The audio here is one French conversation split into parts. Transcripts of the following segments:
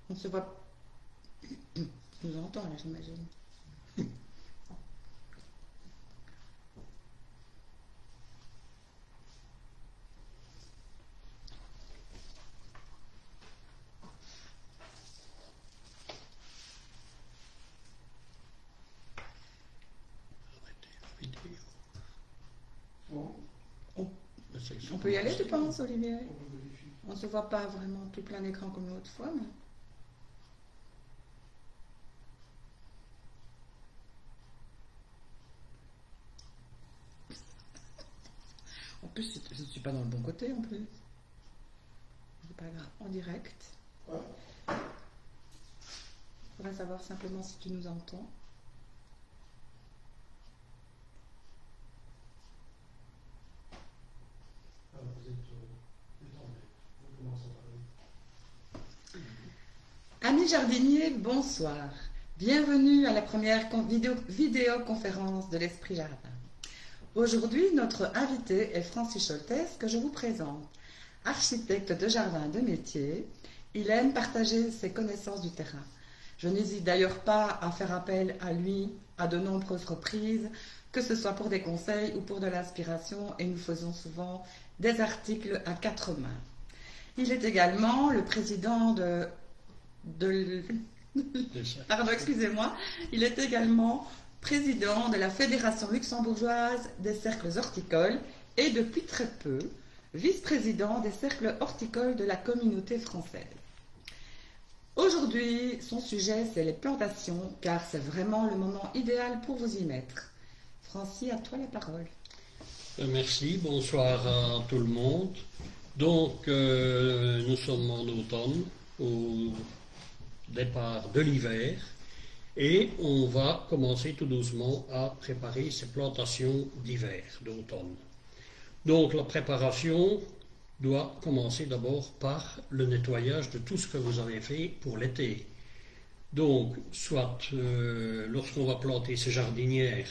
On se voit. Je nous entend là, j'imagine. On peut y aller, tu penses, Olivier? On ne se voit pas vraiment tout plein d'écran comme l'autre fois, mais... En plus, je ne suis pas dans le bon côté, en plus. C'est pas grave, en direct. Il faudrait savoir simplement si tu nous entends. Amis jardiniers, bonsoir. Bienvenue à la première vidéoconférence de l'Esprit Jardin. Aujourd'hui, notre invité est Francis Scholtes, que je vous présente. Architecte de jardin de métier, il aime partager ses connaissances du terrain. Je n'hésite d'ailleurs pas à faire appel à lui à de nombreuses reprises, que ce soit pour des conseils ou pour de l'inspiration, et nous faisons souvent des articles à quatre mains. Il est également le président Pardon, excusez-moi. Il est également président de la Fédération luxembourgeoise des cercles horticoles et depuis très peu, vice-président des cercles horticoles de la communauté française. Aujourd'hui, son sujet, c'est les plantations, car c'est vraiment le moment idéal pour vous y mettre. Francis, à toi la parole. Merci, bonsoir à tout le monde. Donc, nous sommes en automne, au départ de l'hiver, et on va commencer tout doucement à préparer ces plantations d'hiver, d'automne. Donc, la préparation doit commencer d'abord par le nettoyage de tout ce que vous avez fait pour l'été. Donc, soit lorsqu'on va planter ces jardinières,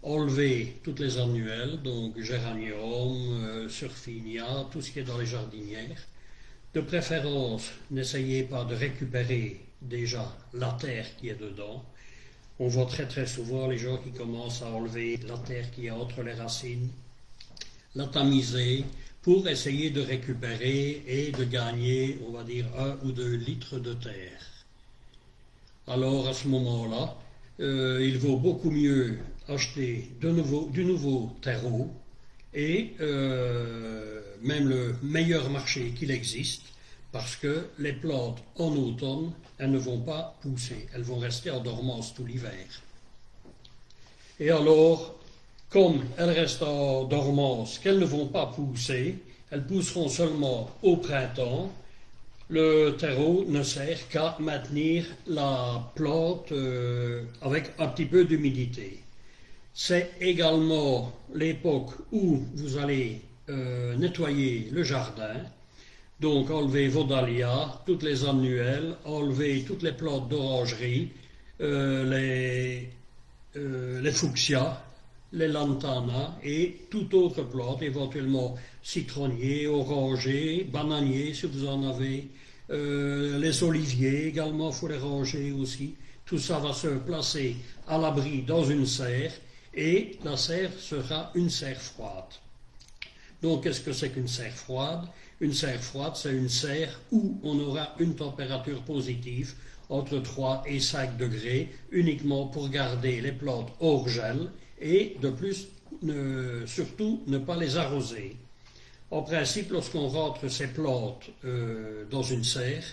enlever toutes les annuelles, donc géranium, surfinia, tout ce qui est dans les jardinières. De préférence, n'essayez pas de récupérer déjà la terre qui est dedans. On voit très très souvent les gens qui commencent à enlever la terre qui est entre les racines, la tamiser pour essayer de récupérer et de gagner, on va dire, 1 ou 2 litres de terre. Alors à ce moment-là, il vaut beaucoup mieux acheter du nouveau terreau et même le meilleur marché qu'il existe, parce que les plantes en automne, elles ne vont pas pousser, elles vont rester en dormance tout l'hiver. Et alors, comme elles restent en dormance, qu'elles ne vont pas pousser, elles pousseront seulement au printemps. Le terreau ne sert qu'à maintenir la plante avec un petit peu d'humidité. C'est également l'époque où vous allez nettoyer le jardin. Donc enlevez vos dahlias, toutes les annuelles, enlevez toutes les plantes d'orangerie, les fuchsias, les lantanas et toute autre plante, éventuellement citronnier, oranger, bananier si vous en avez, les oliviers également, il faut les ranger aussi. Tout ça va se placer à l'abri dans une serre et la serre sera une serre froide. Donc qu'est-ce que c'est qu'une serre froide? Une serre froide, c'est une serre où on aura une température positive entre 3 et 5 degrés uniquement pour garder les plantes hors gel et de plus, surtout, ne pas les arroser. En principe, lorsqu'on rentre ces plantes dans une serre,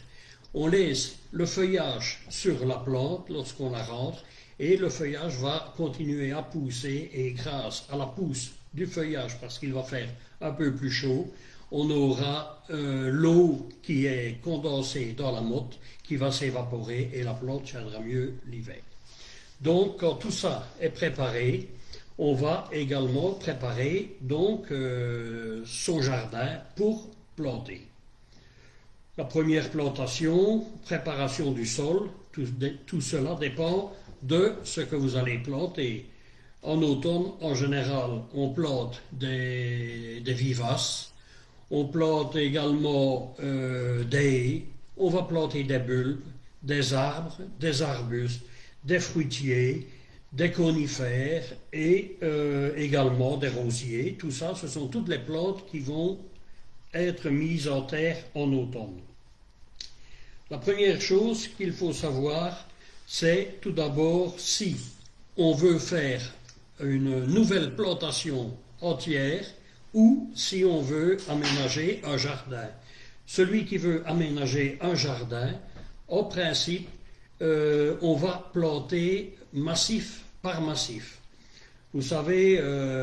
on laisse le feuillage sur la plante lorsqu'on la rentre et le feuillage va continuer à pousser et grâce à la pousse du feuillage, parce qu'il va faire un peu plus chaud, on aura l'eau qui est condensée dans la motte qui va s'évaporer et la plante tiendra mieux l'hiver. Donc, quand tout ça est préparé, on va également préparer donc son jardin pour planter. La première plantation, préparation du sol, tout cela dépend de ce que vous allez planter. En automne, en général, on plante des vivaces, on plante également des haies, on va planter des bulbes, des arbres, des arbustes, des fruitiers, des conifères et également des rosiers. Tout ça, ce sont toutes les plantes qui vont être mises en terre en automne. La première chose qu'il faut savoir, c'est tout d'abord si on veut faire une nouvelle plantation entière ou si on veut aménager un jardin. Celui qui veut aménager un jardin, en principe, on va planter massif par massif. Vous savez,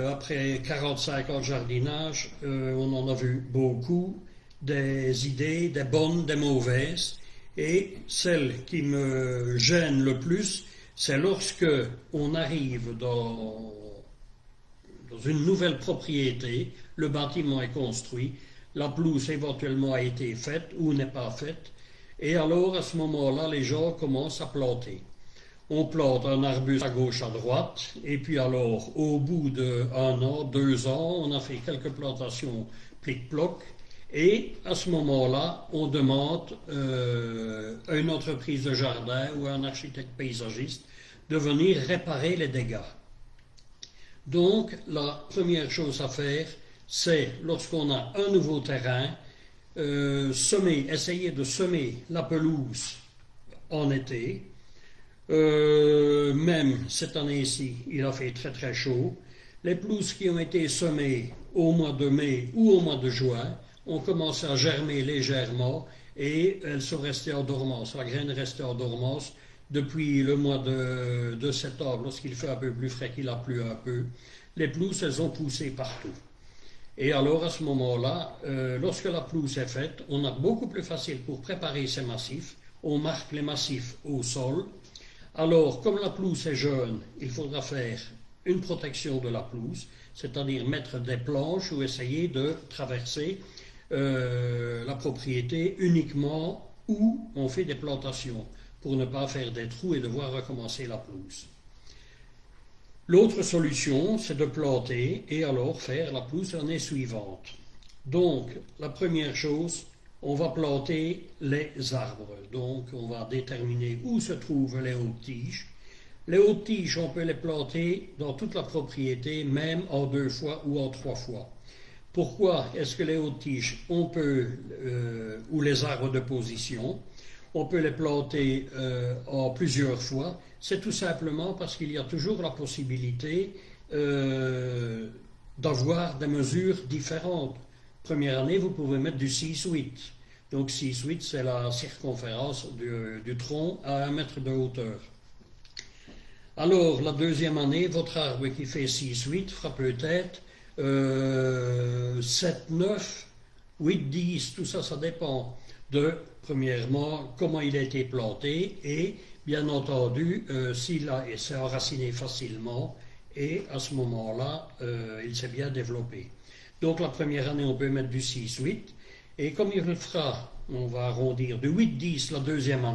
après 45 ans de jardinage, on en a vu beaucoup, des idées, des bonnes, des mauvaises, et celle qui me gêne le plus, c'est lorsque on arrive dans une nouvelle propriété, le bâtiment est construit, la pelouse éventuellement a été faite ou n'est pas faite, et alors à ce moment-là, les gens commencent à planter. On plante un arbuste à gauche, à droite, et puis alors, au bout d'1 an, 2 ans, on a fait quelques plantations plic-ploc, et à ce moment-là, on demande à une entreprise de jardin ou à un architecte paysagiste de venir réparer les dégâts. Donc, la première chose à faire, c'est, lorsqu'on a un nouveau terrain, essayer de semer la pelouse en été. Même cette année-ci, il a fait très très chaud. Les pelouses qui ont été semées au mois de mai ou au mois de juin ont commencé à germer légèrement et elles sont restées en dormance. La graine est restée en dormance depuis le mois de septembre, lorsqu'il fait un peu plus frais, qu'il a plu un peu. Les pelouses, elles ont poussé partout. Et alors, à ce moment-là, lorsque la pelouse est faite, on a beaucoup plus facile pour préparer ces massifs. On marque les massifs au sol. Alors, comme la pelouse est jeune, il faudra faire une protection de la pelouse, c'est-à-dire mettre des planches ou essayer de traverser la propriété uniquement où on fait des plantations, pour ne pas faire des trous et devoir recommencer la pelouse. L'autre solution, c'est de planter et alors faire la pelouse l'année suivante. Donc, la première chose, on va planter les arbres. Donc, on va déterminer où se trouvent les hautes tiges. Les hautes tiges, on peut les planter dans toute la propriété, même en 2 fois ou en 3 fois. Pourquoi est-ce que les hautes tiges, ou les arbres de position, on peut les planter en plusieurs fois? C'est tout simplement parce qu'il y a toujours la possibilité d'avoir des mesures différentes. Première année, vous pouvez mettre du 6-8. Donc 6-8, c'est la circonférence du tronc à 1 mètre de hauteur. Alors, la deuxième année, votre arbre qui fait 6-8 fera peut-être 7-9, 8-10, tout ça, ça dépend de, premièrement, comment il a été planté et, bien entendu, s'il s'est enraciné facilement et à ce moment-là, il s'est bien développé. Donc, la première année, on peut mettre du 6-8 et comme il fera, on va arrondir, du 8-10 la deuxième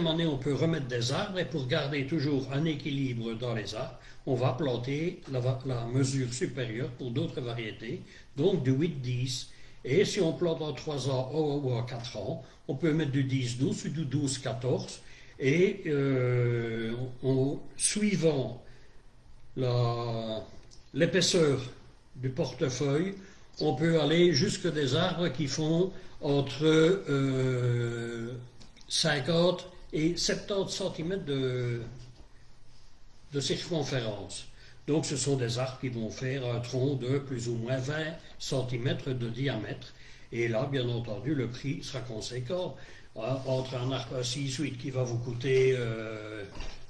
année, on peut remettre des arbres et pour garder toujours un équilibre dans les arbres, on va planter la mesure supérieure pour d'autres variétés, donc du 8-10. Et si on plante en 3 ans ou en 4 ans, on peut mettre du 10-12 ou du 12-14 et suivant l'épaisseur du portefeuille, on peut aller jusque des arbres qui font entre 50 et 70 cm de circonférence. Donc ce sont des arbres qui vont faire un tronc de plus ou moins 20 cm de diamètre. Et là, bien entendu, le prix sera conséquent. Entre un arbre 6-8 qui va vous coûter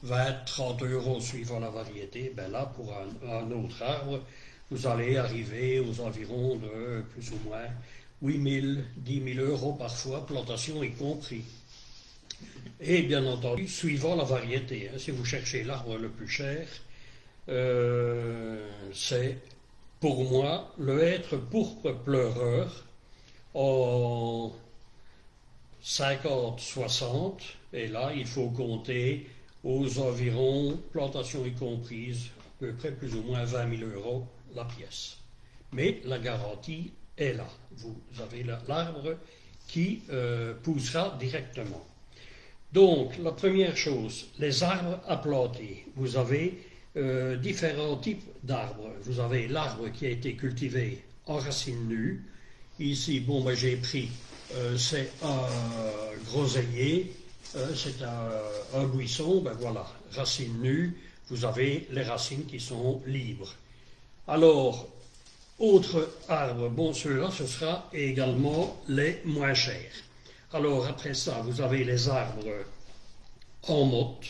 20-30 euros suivant la variété, ben là, pour un autre arbre, vous allez arriver aux environs de plus ou moins 8 000, 10 000 euros parfois, plantation y compris. Et bien entendu, suivant la variété, si vous cherchez l'arbre le plus cher, c'est pour moi le hêtre pourpre pleureur en 50-60, et là il faut compter aux environs, plantation y comprise, à peu près plus ou moins 20 000 euros la pièce. Mais la garantie est là. Vous avez l'arbre qui poussera directement. Donc, la première chose, les arbres à planter. Vous avez différents types d'arbres. Vous avez l'arbre qui a été cultivé en racines nues. Ici, bon, ben, j'ai pris, c'est un groseillier, c'est un buisson, ben voilà, racines nues. Vous avez les racines qui sont libres. Alors, autre arbre, bon, ceux-là, ce sera également les moins chers. Alors, après ça, vous avez les arbres en motte.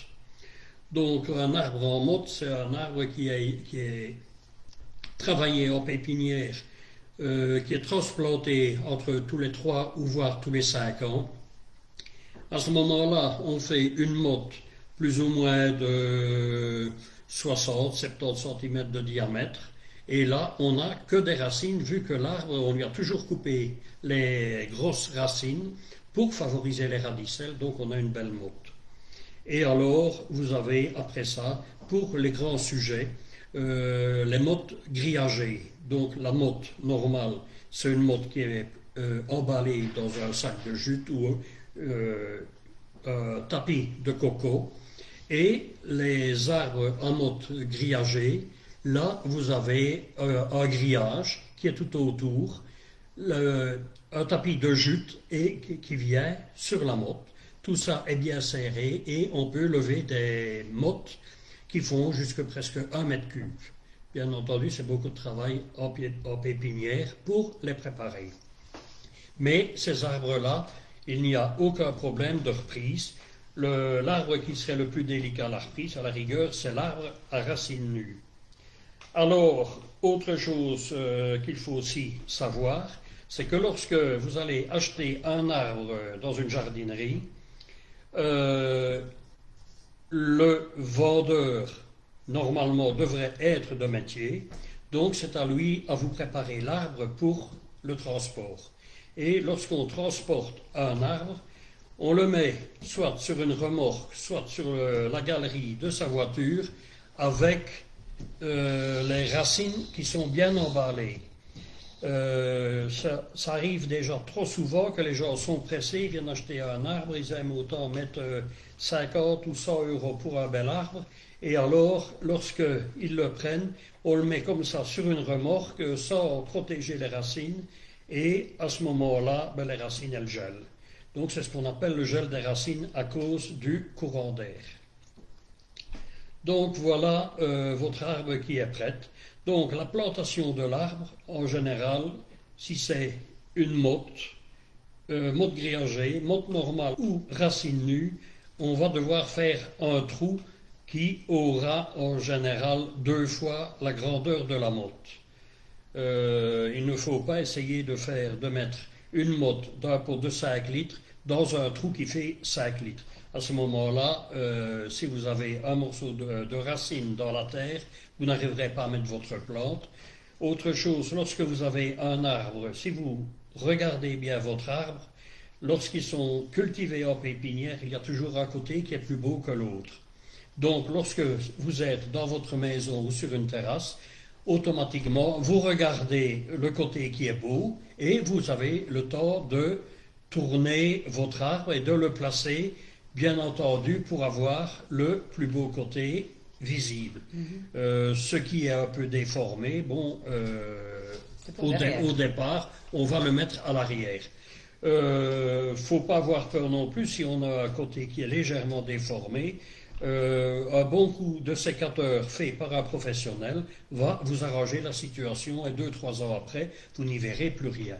Donc, un arbre en motte, c'est un arbre qui est travaillé en pépinière, qui est transplanté entre tous les 3 ou voire tous les 5 ans. À ce moment-là, on fait une motte plus ou moins de 60-70 cm de diamètre. Et là, on n'a que des racines, vu que l'arbre, on lui a toujours coupé les grosses racines pour favoriser les radicelles, donc on a une belle motte. Et alors, vous avez, après ça, pour les grands sujets, les mottes grillagées. Donc la motte normale, c'est une motte qui est emballée dans un sac de jute ou un tapis de coco. Et les arbres en motte grillagée, là, vous avez un grillage qui est tout autour, un tapis de jute qui vient sur la motte. Tout ça est bien serré et on peut lever des mottes qui font jusque presque 1 mètre cube. Bien entendu, c'est beaucoup de travail en pépinière pour les préparer. Mais ces arbres-là, il n'y a aucun problème de reprise. L'arbre qui serait le plus délicat à la reprise, à la rigueur, c'est l'arbre à racines nues. Alors, autre chose qu'il faut aussi savoir, c'est que lorsque vous allez acheter un arbre dans une jardinerie, le vendeur, normalement, devrait être de métier, donc c'est à lui à vous préparer l'arbre pour le transport. Et lorsqu'on transporte un arbre, on le met soit sur une remorque, soit sur la galerie de sa voiture, avec les racines qui sont bien emballées. Ça arrive déjà trop souvent que les gens sont pressés, ils viennent acheter un arbre, ils aiment autant mettre 50 ou 100 € pour un bel arbre, et alors, lorsqu'ils le prennent, on le met comme ça sur une remorque sans protéger les racines, et à ce moment-là, ben, les racines, elles gèlent. Donc c'est ce qu'on appelle le gel des racines à cause du courant d'air. Donc voilà votre arbre qui est prête. Donc la plantation de l'arbre, en général, si c'est une motte grillagée, motte normale ou racine nue, on va devoir faire un trou qui aura en général 2 fois la grandeur de la motte. Il ne faut pas essayer de mettre une motte d'un pot de 5 litres dans un trou qui fait 5 litres. À ce moment-là, si vous avez un morceau de racine dans la terre, vous n'arriverez pas à mettre votre plante. Autre chose, lorsque vous avez un arbre, si vous regardez bien votre arbre, lorsqu'ils sont cultivés en pépinière, il y a toujours un côté qui est plus beau que l'autre. Donc, lorsque vous êtes dans votre maison ou sur une terrasse, automatiquement, vous regardez le côté qui est beau et vous avez le temps de tourner votre arbre et de le placer, bien entendu, pour avoir le plus beau côté visible. Ce qui est un peu déformé, bon, au départ, on va le mettre à l'arrière. Faut pas avoir peur non plus si on a un côté qui est légèrement déformé. Un bon coup de sécateur fait par un professionnel va vous arranger la situation et 2-3 ans après, vous n'y verrez plus rien.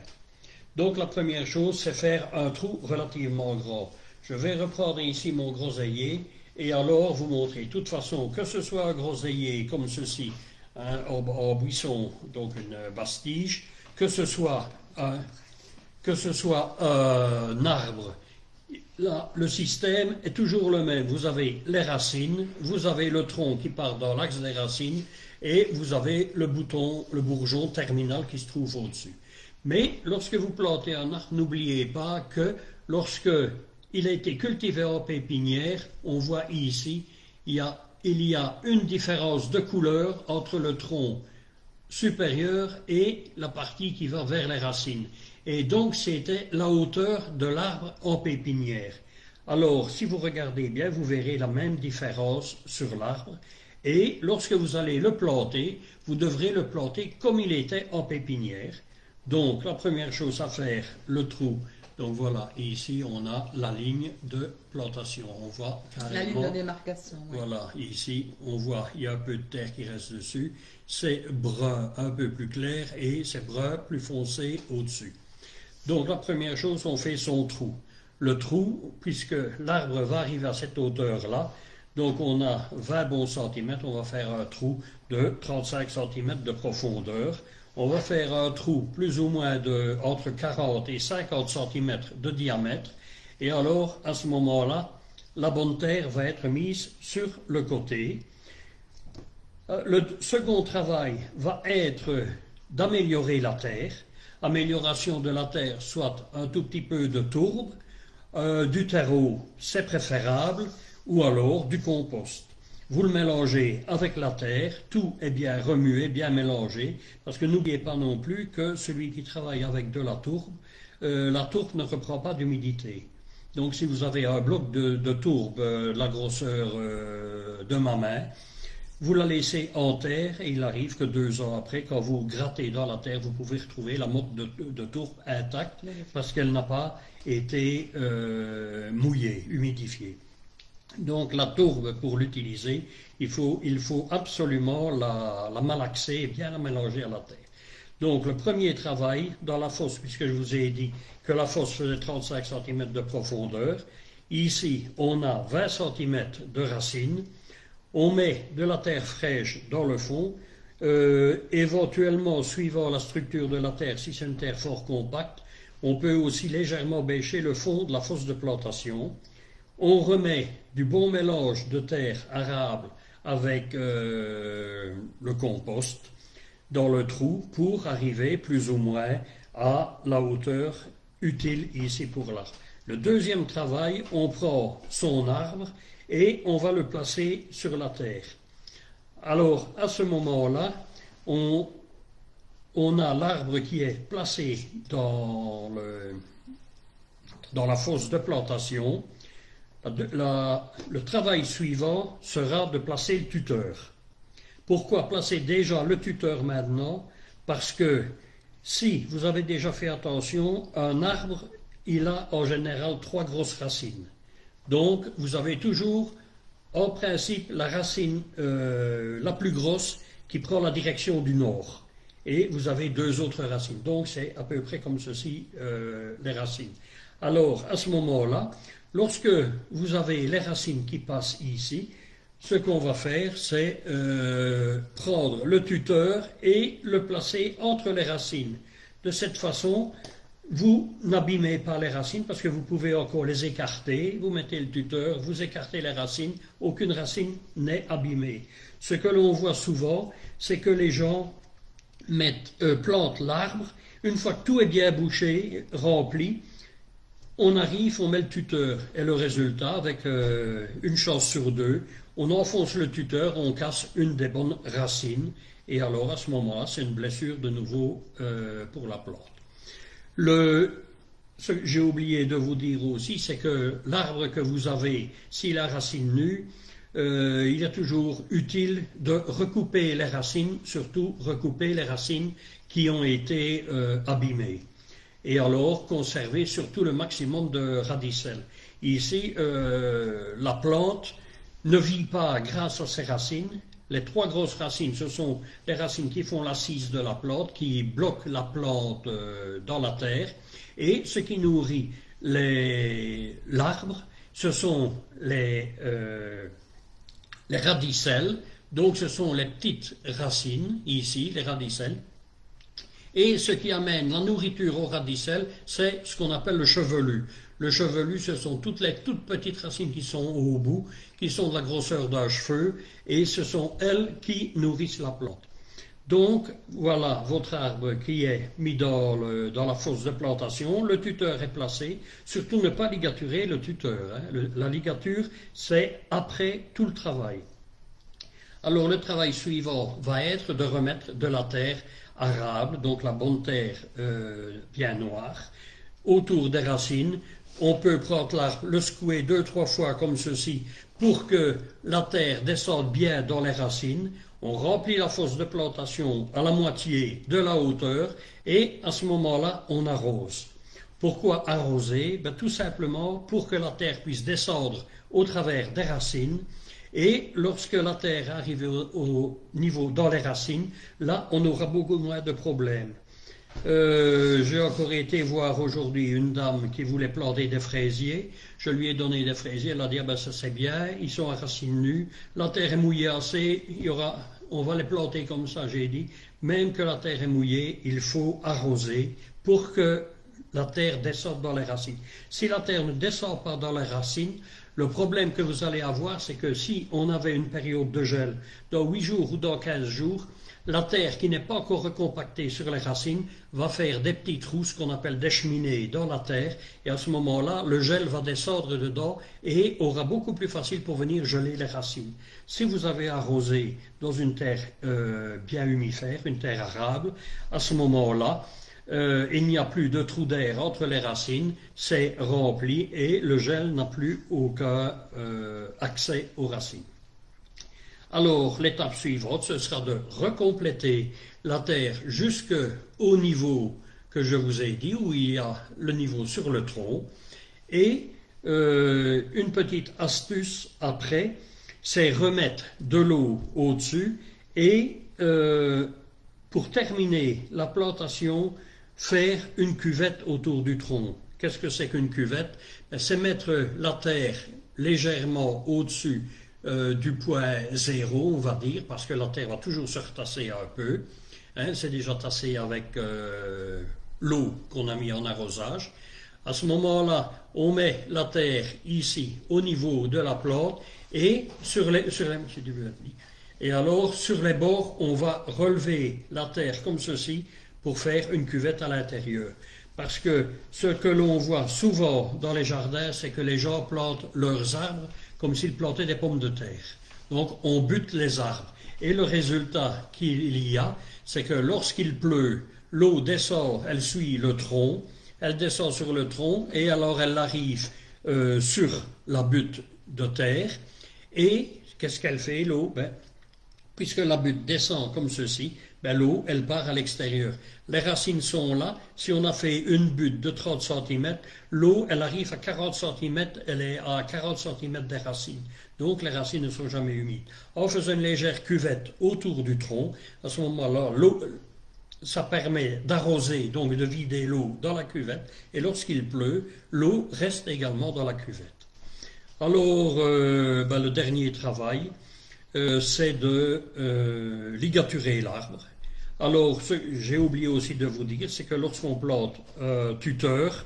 Donc la première chose, c'est faire un trou relativement grand. Je vais reprendre ici mon groseillier et alors vous montrer. De toute façon, que ce soit un groseillier comme ceci, hein, en buisson, donc une basse-tige, que ce soit un arbre, là, le système est toujours le même. Vous avez les racines, vous avez le tronc qui part dans l'axe des racines et vous avez le bouton, le bourgeon terminal qui se trouve au-dessus. Mais lorsque vous plantez un arbre, n'oubliez pas que lorsque il a été cultivé en pépinière, on voit ici, il y a une différence de couleur entre le tronc supérieur et la partie qui va vers les racines. Et donc c'était la hauteur de l'arbre en pépinière. Alors si vous regardez bien, vous verrez la même différence sur l'arbre. Et lorsque vous allez le planter, vous devrez le planter comme il était en pépinière. Donc la première chose à faire, le trou. Donc voilà, et ici on a la ligne de plantation. On voit carrément, la ligne de démarcation. Oui. Voilà, ici on voit, il y a un peu de terre qui reste dessus. C'est brun un peu plus clair et c'est brun plus foncé au-dessus. Donc la première chose, on fait son trou. Le trou, puisque l'arbre va arriver à cette hauteur-là, donc on a 20 bons centimètres, on va faire un trou de 35 cm de profondeur. On va faire un trou plus ou moins entre 40 et 50 cm de diamètre. Et alors, à ce moment-là, la bonne terre va être mise sur le côté. Le second travail va être d'améliorer la terre. Amélioration de la terre, soit un tout petit peu de tourbe, du terreau, c'est préférable, ou alors du compost. Vous le mélangez avec la terre, tout est bien remué, bien mélangé, parce que n'oubliez pas non plus que celui qui travaille avec de la tourbe ne reprend pas d'humidité. Donc si vous avez un bloc de tourbe, la grosseur de ma main, vous la laissez en terre et il arrive que 2 ans après, quand vous grattez dans la terre, vous pouvez retrouver la motte de tourbe intacte parce qu'elle n'a pas été mouillée, humidifiée. Donc la tourbe, pour l'utiliser, il faut absolument la malaxer et bien la mélanger à la terre. Donc le premier travail dans la fosse, puisque je vous ai dit que la fosse faisait 35 cm de profondeur, ici on a 20 cm de racines, on met de la terre fraîche dans le fond, éventuellement suivant la structure de la terre, si c'est une terre fort compacte, on peut aussi légèrement bêcher le fond de la fosse de plantation. On remet du bon mélange de terre arable avec le compost dans le trou pour arriver plus ou moins à la hauteur utile ici pour l'arbre. Le deuxième travail, on prend son arbre et on va le placer sur la terre. Alors à ce moment-là, on a l'arbre qui est placé dans la fosse de plantation. Le travail suivant sera de placer le tuteur. Pourquoi placer déjà le tuteur maintenant? Parce que si vous avez déjà fait attention, un arbre, il a en général 3 grosses racines. Donc vous avez toujours, en principe, la racine la plus grosse qui prend la direction du nord. Et vous avez 2 autres racines. Donc c'est à peu près comme ceci, les racines. Alors, à ce moment-là, lorsque vous avez les racines qui passent ici, ce qu'on va faire, c'est prendre le tuteur et le placer entre les racines. De cette façon, vous n'abîmez pas les racines parce que vous pouvez encore les écarter. Vous mettez le tuteur, vous écartez les racines, aucune racine n'est abîmée. Ce que l'on voit souvent, c'est que les gens plantent l'arbre. Une fois que tout est bien bouché, rempli, on arrive, on met le tuteur et le résultat, avec une chance sur 2, on enfonce le tuteur, on casse une des bonnes racines et alors à ce moment-là, c'est une blessure de nouveau pour la plante. Ce que j'ai oublié de vous dire aussi, c'est que l'arbre que vous avez, s'il a racine nue, il est toujours utile de recouper les racines, surtout recouper les racines qui ont été abîmées. Et alors conserver surtout le maximum de radicelles. Ici, la plante ne vit pas grâce à ses racines. Les 3 grosses racines, ce sont les racines qui font l'assise de la plante, qui bloquent la plante dans la terre. Et ce qui nourrit l'arbre, ce sont les radicelles. Donc ce sont les petites racines, ici, les radicelles. Et ce qui amène la nourriture aux radicelles, c'est ce qu'on appelle le chevelu. Le chevelu, ce sont toutes les toutes petites racines qui sont au bout, qui sont de la grosseur d'un cheveu, et ce sont elles qui nourrissent la plante. Donc, voilà votre arbre qui est mis dans la fosse de plantation. Le tuteur est placé. Surtout ne pas ligaturer le tuteur. La ligature, c'est après tout le travail. Alors le travail suivant va être de remettre de la terre arable, donc la bonne terre bien noire, autour des racines. On peut prendre le secouer 2-3 fois comme ceci pour que la terre descende bien dans les racines. On remplit la fosse de plantation à la moitié de la hauteur et à ce moment-là, on arrose. Pourquoi arroser? Tout simplement pour que la terre puisse descendre au travers des racines. Et lorsque la terre arrive au niveau dans les racines, là, on aura beaucoup moins de problèmes. J'ai encore été voir aujourd'hui une dame qui voulait planter des fraisiers. Je lui ai donné des fraisiers. Elle a dit, ça c'est bien, ils sont à racines nues. La terre est mouillée assez, on va les planter comme ça, j'ai dit. Même que la terre est mouillée, il faut arroser pour que la terre descende dans les racines. Si la terre ne descend pas dans les racines, le problème que vous allez avoir, c'est que si on avait une période de gel dans 8 jours ou dans 15 jours, la terre qui n'est pas encore recompactée sur les racines va faire des petits trous, ce qu'on appelle des cheminées dans la terre, et à ce moment-là, le gel va descendre dedans et aura beaucoup plus facile pour venir geler les racines. Si vous avez arrosé dans une terre bien humifère, une terre arable, à ce moment-là, il n'y a plus de trou d'air entre les racines, c'est rempli et le gel n'a plus aucun accès aux racines. Alors, l'étape suivante, ce sera de recompléter la terre jusqu'au niveau que je vous ai dit, où il y a le niveau sur le tronc. Et une petite astuce après, c'est remettre de l'eau au-dessus et pour terminer la plantation, faire une cuvette autour du tronc. Qu'est-ce que c'est qu'une cuvette? C'est mettre la terre légèrement au-dessus du point zéro, on va dire, parce que la terre va toujours se retasser un peu. C'est déjà tassé avec l'eau qu'on a mis en arrosage. À ce moment-là, on met la terre ici, au niveau de la plante, et sur les bords, on va relever la terre comme ceci pour faire une cuvette à l'intérieur. Parce que ce que l'on voit souvent dans les jardins, c'est que les gens plantent leurs arbres comme s'ils plantaient des pommes de terre. Donc on bute les arbres. Et le résultat qu'il y a, c'est que lorsqu'il pleut, l'eau descend, elle suit le tronc, elle descend sur le tronc et alors elle arrive sur la butte de terre. Et qu'est-ce qu'elle fait, l'eau? Puisque la butte descend comme ceci, l'eau, elle part à l'extérieur. Les racines sont là. Si on a fait une butte de 30 cm, l'eau, elle arrive à 40 cm, elle est à 40 cm des racines. Donc les racines ne sont jamais humides. En faisant une légère cuvette autour du tronc, à ce moment-là, l'eau, ça permet d'arroser, donc de vider l'eau dans la cuvette, et lorsqu'il pleut, l'eau reste également dans la cuvette. Alors, le dernier travail, c'est de ligaturer l'arbre. Alors, j'ai oublié aussi de vous dire, c'est que lorsqu'on plante un tuteur,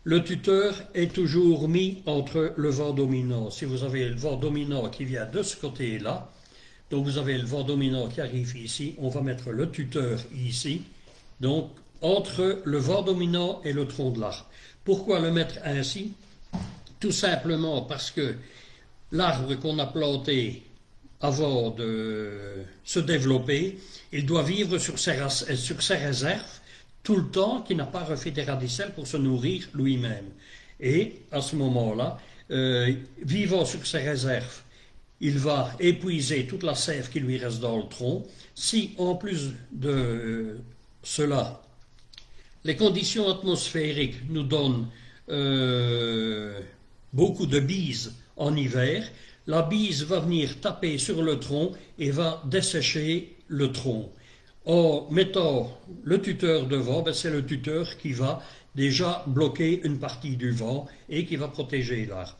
le tuteur est toujours mis entre le vent dominant. Si vous avez le vent dominant qui vient de ce côté-là, donc vous avez le vent dominant qui arrive ici, on va mettre le tuteur ici, donc entre le vent dominant et le tronc de l'arbre. Pourquoi le mettre ainsi? Tout simplement parce que l'arbre qu'on a planté avant de se développer, il doit vivre sur ses réserves tout le temps, qu'il n'a pas refait des radicelles pour se nourrir lui-même. Et à ce moment-là, vivant sur ses réserves, il va épuiser toute la sève qui lui reste dans le tronc. Si en plus de cela, les conditions atmosphériques nous donnent beaucoup de bise en hiver, la bise va venir taper sur le tronc et va dessécher le tronc. En mettant le tuteur devant, c'est le tuteur qui va déjà bloquer une partie du vent et qui va protéger l'arbre.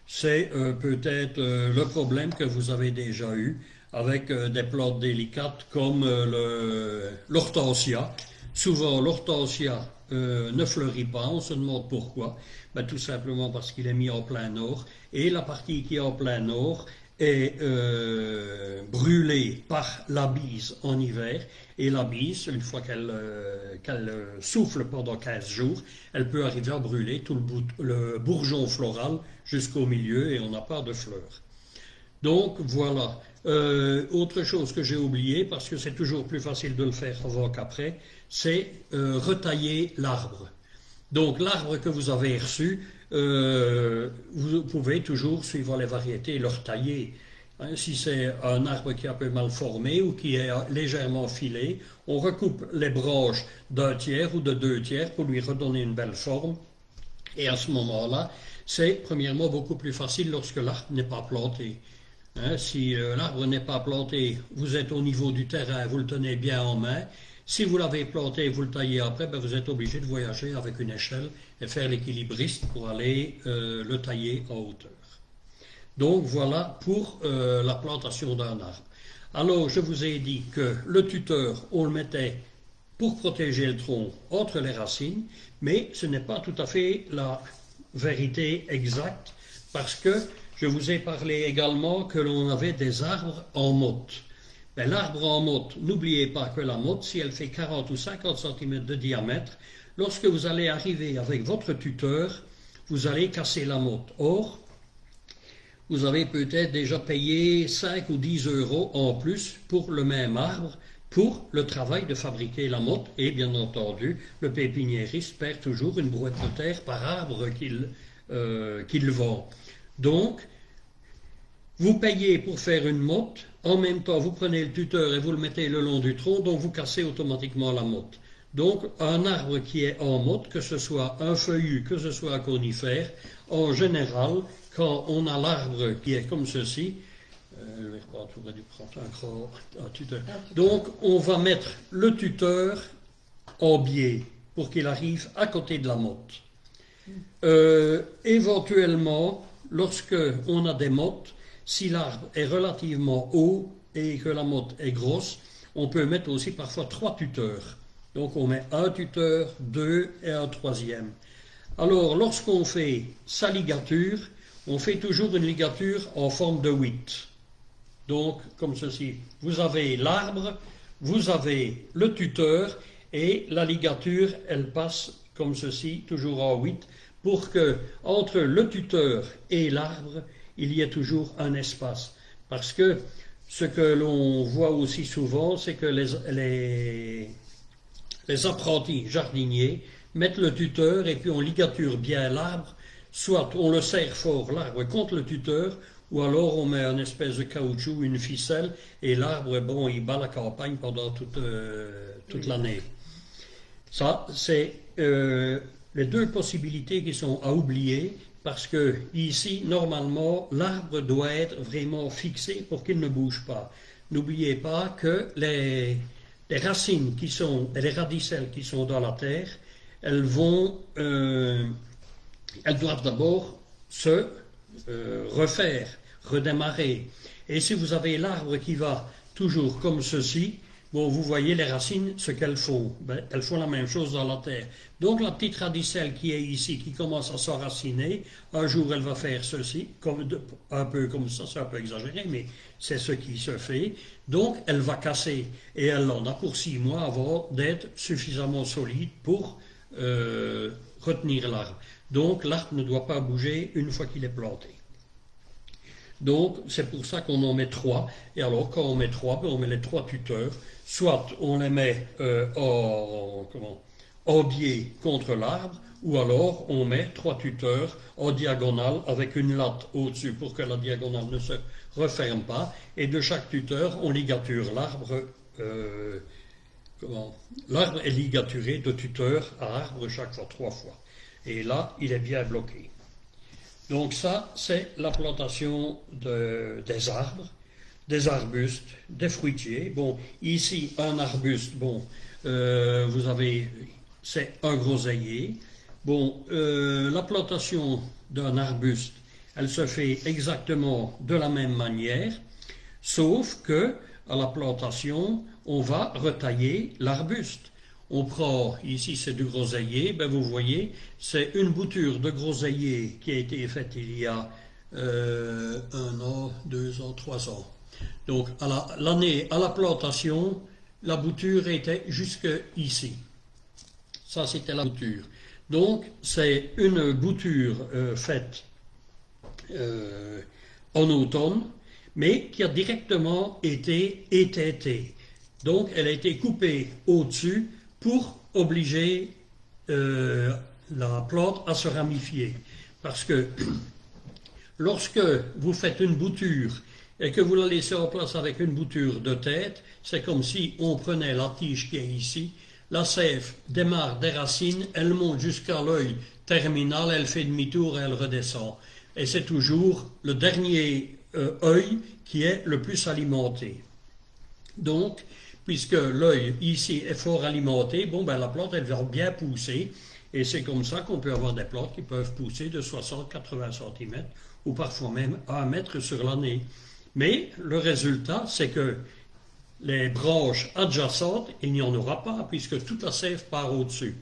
C'est peut-être le problème que vous avez déjà eu avec des plantes délicates comme l'hortensia. Souvent l'hortensia ne fleurit pas, on se demande pourquoi. Tout simplement parce qu'il est mis en plein nord et la partie qui est en plein nord est brûlée par la bise en hiver, et la bise, une fois qu'elle souffle pendant 15 jours, elle peut arriver à brûler tout le bourgeon floral jusqu'au milieu et on n'a pas de fleurs. Donc voilà. Autre chose que j'ai oublié, parce que c'est toujours plus facile de le faire avant qu'après, c'est retailler l'arbre. Donc l'arbre que vous avez reçu, vous pouvez toujours, suivant les variétés, le retailler. Hein, si c'est un arbre qui est un peu mal formé ou qui est légèrement filé, on recoupe les branches d'un tiers ou de 2 tiers pour lui redonner une belle forme. Et à ce moment-là, c'est premièrement beaucoup plus facile lorsque l'arbre n'est pas planté. Hein, si l'arbre n'est pas planté, vous êtes au niveau du terrain, vous le tenez bien en main. Si vous l'avez planté et vous le taillez après, ben vous êtes obligé de voyager avec une échelle et faire l'équilibriste pour aller le tailler en hauteur. Donc voilà pour la plantation d'un arbre. Alors je vous ai dit que le tuteur, on le mettait pour protéger le tronc entre les racines, mais ce n'est pas tout à fait la vérité exacte, parce que je vous ai parlé également que l'on avait des arbres en motte. Ben, l'arbre en motte, n'oubliez pas que la motte, si elle fait 40 ou 50 cm de diamètre, lorsque vous allez arriver avec votre tuteur, vous allez casser la motte. Or, vous avez peut-être déjà payé 5 ou 10 euros en plus pour le même arbre, pour le travail de fabriquer la motte, et bien entendu, le pépiniériste perd toujours une brouette de terre par arbre qu'il vend. Donc, vous payez pour faire une motte, en même temps vous prenez le tuteur et vous le mettez le long du tronc, donc vous cassez automatiquement la motte. Donc un arbre qui est en motte, que ce soit un feuillu, que ce soit un conifère, en général, quand on a l'arbre qui est comme ceci, donc on va mettre le tuteur en biais pour qu'il arrive à côté de la motte. Éventuellement, lorsque on a des mottes, si l'arbre est relativement haut et que la motte est grosse, on peut mettre aussi parfois 3 tuteurs. Donc on met un tuteur, 2 et un troisième. Alors lorsqu'on fait sa ligature, on fait toujours une ligature en forme de 8. Donc comme ceci, vous avez l'arbre, vous avez le tuteur et la ligature, elle passe comme ceci, toujours en 8, pour que entre le tuteur et l'arbre, il y ait toujours un espace. Parce que ce que l'on voit aussi souvent, c'est que les apprentis jardiniers mettent le tuteur et puis on ligature bien l'arbre, soit on le serre fort, l'arbre, contre le tuteur, ou alors on met une espèce de caoutchouc, une ficelle, et l'arbre, bon, il bat la campagne pendant toute l'année. Ça, c'est les 2 possibilités qui sont à oublier, parce que ici, normalement, l'arbre doit être vraiment fixé pour qu'il ne bouge pas. N'oubliez pas que les racines qui sont, les radicelles qui sont dans la terre, elles doivent d'abord se refaire, redémarrer. Et si vous avez l'arbre qui va toujours comme ceci, bon, vous voyez les racines, ce qu'elles font. Ben, elles font la même chose dans la terre. Donc la petite radicelle qui est ici, qui commence à s'enraciner, un jour elle va faire ceci, un peu comme ça, c'est un peu exagéré, mais c'est ce qui se fait. Donc elle va casser, et elle en a pour 6 mois avant d'être suffisamment solide pour retenir l'arbre. Donc l'arbre ne doit pas bouger une fois qu'il est planté. Donc c'est pour ça qu'on en met 3. Et alors quand on met 3, ben, on met les 3 tuteurs. Soit on les met en biais contre l'arbre, ou alors on met 3 tuteurs en diagonale avec une latte au-dessus pour que la diagonale ne se referme pas. Et de chaque tuteur, on ligature l'arbre. L'arbre est ligaturé de tuteur à arbre chaque fois, 3 fois. Et là, il est bien bloqué. Donc ça, c'est la plantation des arbres, des arbustes, des fruitiers. Bon, ici, un arbuste, bon, vous avez, c'est un groseillier. Bon, la plantation d'un arbuste, elle se fait exactement de la même manière, sauf que à la plantation, on va retailler l'arbuste. On prend, ici c'est du groseillier, ben vous voyez, c'est une bouture de groseillier qui a été faite il y a 1 an, 2 ans, 3 ans. Donc à la plantation, la bouture était jusque ici. Ça c'était la bouture. Donc c'est une bouture faite en automne, mais qui a directement été étêtée. Donc elle a été coupée au-dessus pour obliger la plante à se ramifier. Parce que lorsque vous faites une bouture et que vous la laissez en place avec une bouture de tête, c'est comme si on prenait la tige qui est ici, la sève démarre des racines, elle monte jusqu'à l'œil terminal, elle fait demi-tour et elle redescend. Et c'est toujours le dernier œil qui est le plus alimenté. Donc, puisque l'œil ici est fort alimenté, bon ben la plante elle va bien pousser, et c'est comme ça qu'on peut avoir des plantes qui peuvent pousser de 60-80 cm ou parfois même à 1 mètre sur l'année. Mais le résultat, c'est que les branches adjacentes, il n'y en aura pas, puisque toute la sève part au-dessus.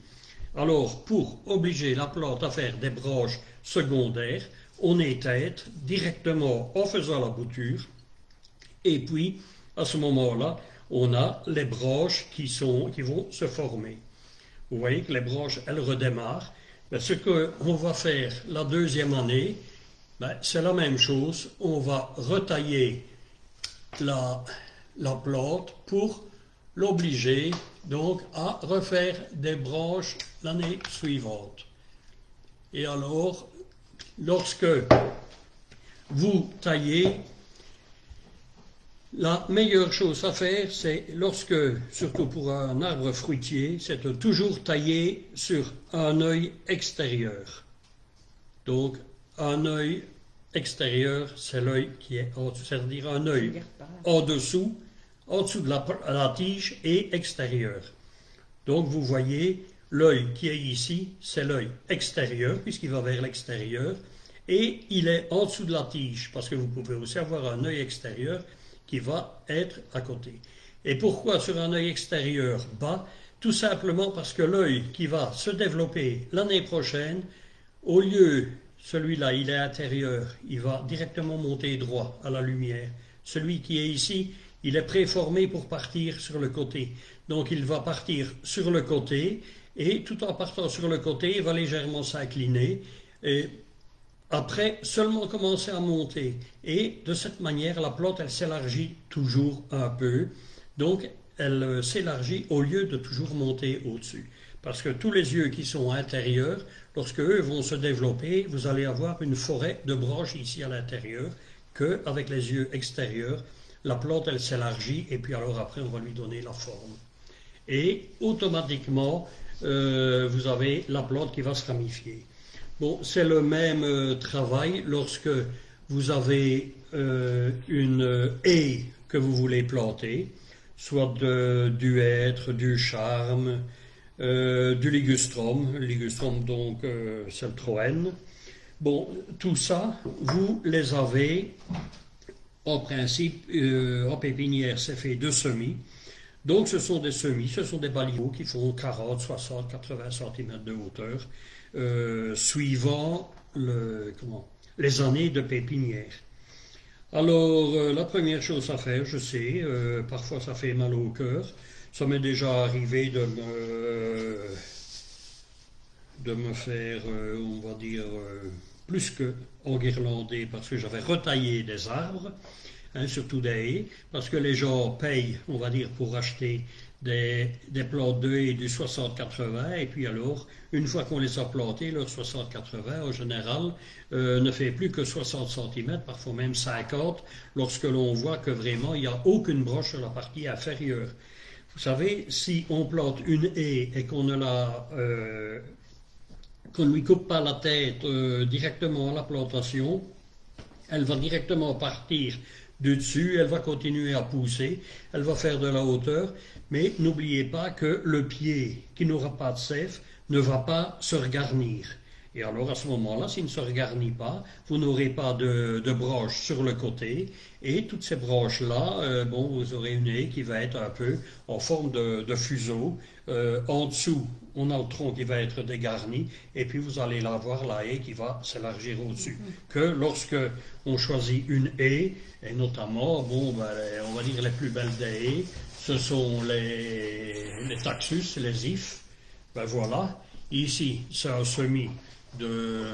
Alors, pour obliger la plante à faire des branches secondaires, on étête directement en faisant la bouture, et puis, à ce moment-là, on a les branches qui vont se former. Vous voyez que les branches, elles redémarrent. Mais ce qu'on va faire la deuxième année, c'est la même chose. On va retailler la plante pour l'obliger donc à refaire des branches l'année suivante. Et alors, lorsque vous taillez, la meilleure chose à faire, c'est lorsque, surtout pour un arbre fruitier, c'est de toujours tailler sur un œil extérieur. Donc, un œil extérieur, c'est l'œil qui est en dessous, c'est-à-dire un œil en dessous de la tige et extérieur. Donc, vous voyez, l'œil qui est ici, c'est l'œil extérieur, puisqu'il va vers l'extérieur, et il est en dessous de la tige, parce que vous pouvez aussi avoir un œil extérieur qui va être à côté. Et pourquoi sur un œil extérieur bas? Tout simplement parce que l'œil qui va se développer l'année prochaine, au lieu, celui-là, il est intérieur, il va directement monter droit à la lumière. Celui qui est ici, il est préformé pour partir sur le côté. Donc il va partir sur le côté, et tout en partant sur le côté, il va légèrement s'incliner, et après seulement commencer à monter. Et de cette manière, la plante, elle s'élargit toujours un peu. Donc, elle s'élargit au lieu de toujours monter au-dessus. Parce que tous les yeux qui sont intérieurs, lorsque eux vont se développer, vous allez avoir une forêt de branches ici à l'intérieur, qu'avec les yeux extérieurs, la plante, elle s'élargit, et puis alors après, on va lui donner la forme. Et automatiquement, vous avez la plante qui va se ramifier. Bon, c'est le même travail lorsque vous avez une haie que vous voulez planter, soit du hêtre, du charme, du ligustrum. Le ligustrum, donc, c'est le troène. Bon, tout ça, vous les avez, en principe, en pépinière, c'est fait de semis. Donc, ce sont des semis, ce sont des baliveaux qui font 40, 60, 80 cm de hauteur. Suivant les années de pépinière. Alors, la première chose à faire, je sais, parfois ça fait mal au cœur, ça m'est déjà arrivé de me faire, on va dire, plus que enguirlander, parce que j'avais retaillé des arbres, surtout des haies, parce que les gens payent, on va dire, pour acheter des plantes de haies du 60-80, et puis alors, une fois qu'on les a plantées, leur 60-80, en général, ne fait plus que 60 cm, parfois même 50, lorsque l'on voit que vraiment, il n'y a aucune broche sur la partie inférieure. Vous savez, si on plante une haie et qu'on ne lui coupe pas la tête directement à la plantation, elle va directement partir du dessus, elle va continuer à pousser, elle va faire de la hauteur, mais n'oubliez pas que le pied qui n'aura pas de sève ne va pas se regarnir. Et alors à ce moment-là, s'il ne se regarnit pas, vous n'aurez pas de branches sur le côté, et toutes ces branches-là, bon, vous aurez une haie qui va être un peu en forme de fuseau. En dessous, on a le tronc qui va être dégarni, et puis vous allez avoir la haie qui va s'élargir au-dessus. Que lorsque on choisit une haie, et notamment, bon, ben, on va dire les plus belles des haies, ce sont les taxus, les ifs. Ben voilà, ici c'est un semis de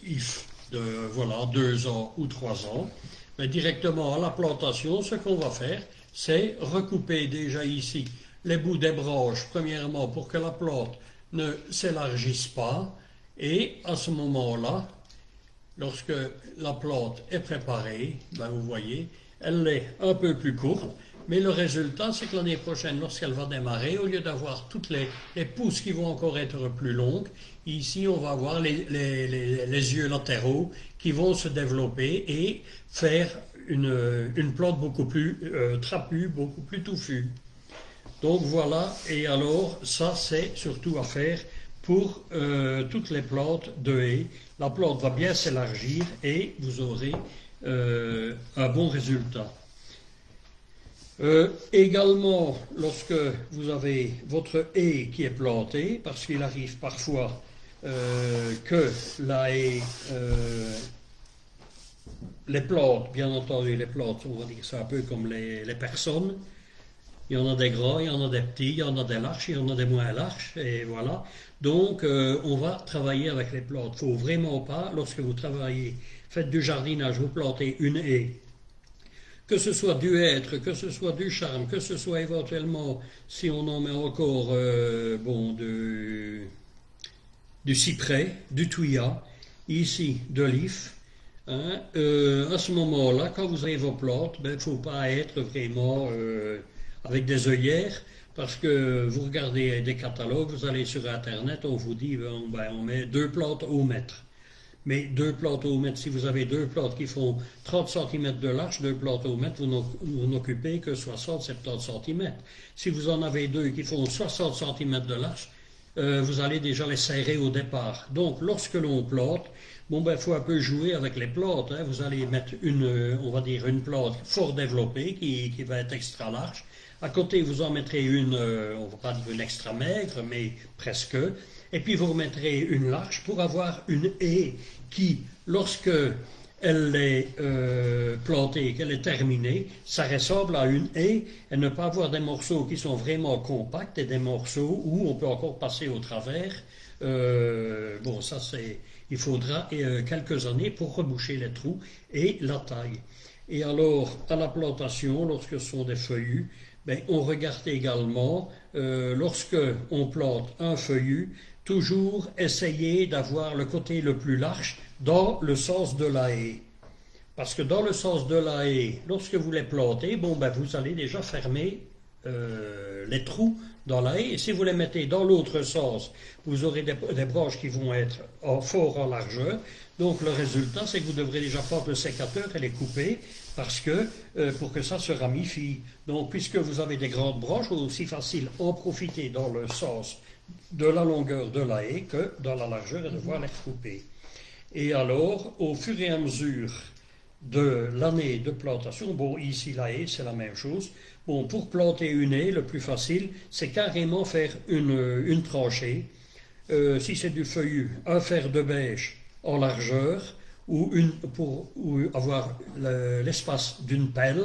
if de voilà, 2 ans ou 3 ans, mais directement à la plantation, ce qu'on va faire, c'est recouper déjà ici les bouts des branches, premièrement pour que la plante ne s'élargisse pas, et à ce moment-là, lorsque la plante est préparée, ben vous voyez, elle est un peu plus courte, mais le résultat, c'est que l'année prochaine, lorsqu'elle va démarrer, au lieu d'avoir toutes les pousses qui vont encore être plus longues, ici, on va avoir les yeux latéraux qui vont se développer et faire une plante beaucoup plus trapue, beaucoup plus touffue. Donc voilà, et alors, ça, c'est surtout à faire pour toutes les plantes de haies. La plante va bien s'élargir et vous aurez un bon résultat. Également, lorsque vous avez votre haie qui est plantée, parce qu'il arrive parfois que la haie, les plantes, bien entendu, les plantes, on va dire c'est un peu comme les personnes. Il y en a des grands, il y en a des petits, il y en a des larges, il y en a des moins larges, et voilà. Donc, on va travailler avec les plantes. Il ne faut vraiment pas, lorsque vous travaillez, faites du jardinage, vous plantez une haie, que ce soit du hêtre, que ce soit du charme, que ce soit éventuellement, si on en met encore, du cyprès, du thuya, ici de l'if, hein, à ce moment-là, quand vous avez vos plantes, il ne faut pas être vraiment avec des œillères, parce que vous regardez des catalogues, vous allez sur Internet, on vous dit, on met 2 plantes au mètre. Mais 2 plantes au mètre, si vous avez 2 plantes qui font 30 cm de large, 2 plantes au mètre, vous n'occupez que 60-70 cm. Si vous en avez 2 qui font 60 cm de large, vous allez déjà les serrer au départ. Donc, lorsque l'on plante, faut un peu jouer avec les plantes. Hein. Vous allez mettre on va dire une plante fort développée qui va être extra large. À côté, vous en mettrez une, on ne va pas dire une extra maigre, mais presque. Et puis vous remettrez une large pour avoir une haie qui, lorsque elle est plantée, qu'elle est terminée, ça ressemble à une haie et ne pas avoir des morceaux qui sont vraiment compacts et des morceaux où on peut encore passer au travers. Ça c'est, il faudra quelques années pour reboucher les trous et la taille. Et alors, à la plantation, lorsque ce sont des feuillus, on regarde également, lorsque on plante un feuillu, toujours essayer d'avoir le côté le plus large dans le sens de la haie. Parce que dans le sens de la haie, lorsque vous les plantez, vous allez déjà fermer les trous dans la haie. Et si vous les mettez dans l'autre sens, vous aurez des branches qui vont être fort en largeur. Donc le résultat, c'est que vous devrez déjà prendre le sécateur et les couper parce que, pour que ça se ramifie. Donc puisque vous avez des grandes branches, c'est aussi facile en profiter dans le sens de la longueur de la haie que dans la largeur et devoir les couper. Et alors, au fur et à mesure de l'année de plantation, ici la haie, c'est la même chose. Pour planter une haie, le plus facile, c'est carrément faire une tranchée. Si c'est du feuillu, un fer de bêche en largeur, ou avoir l'espace d'une pelle.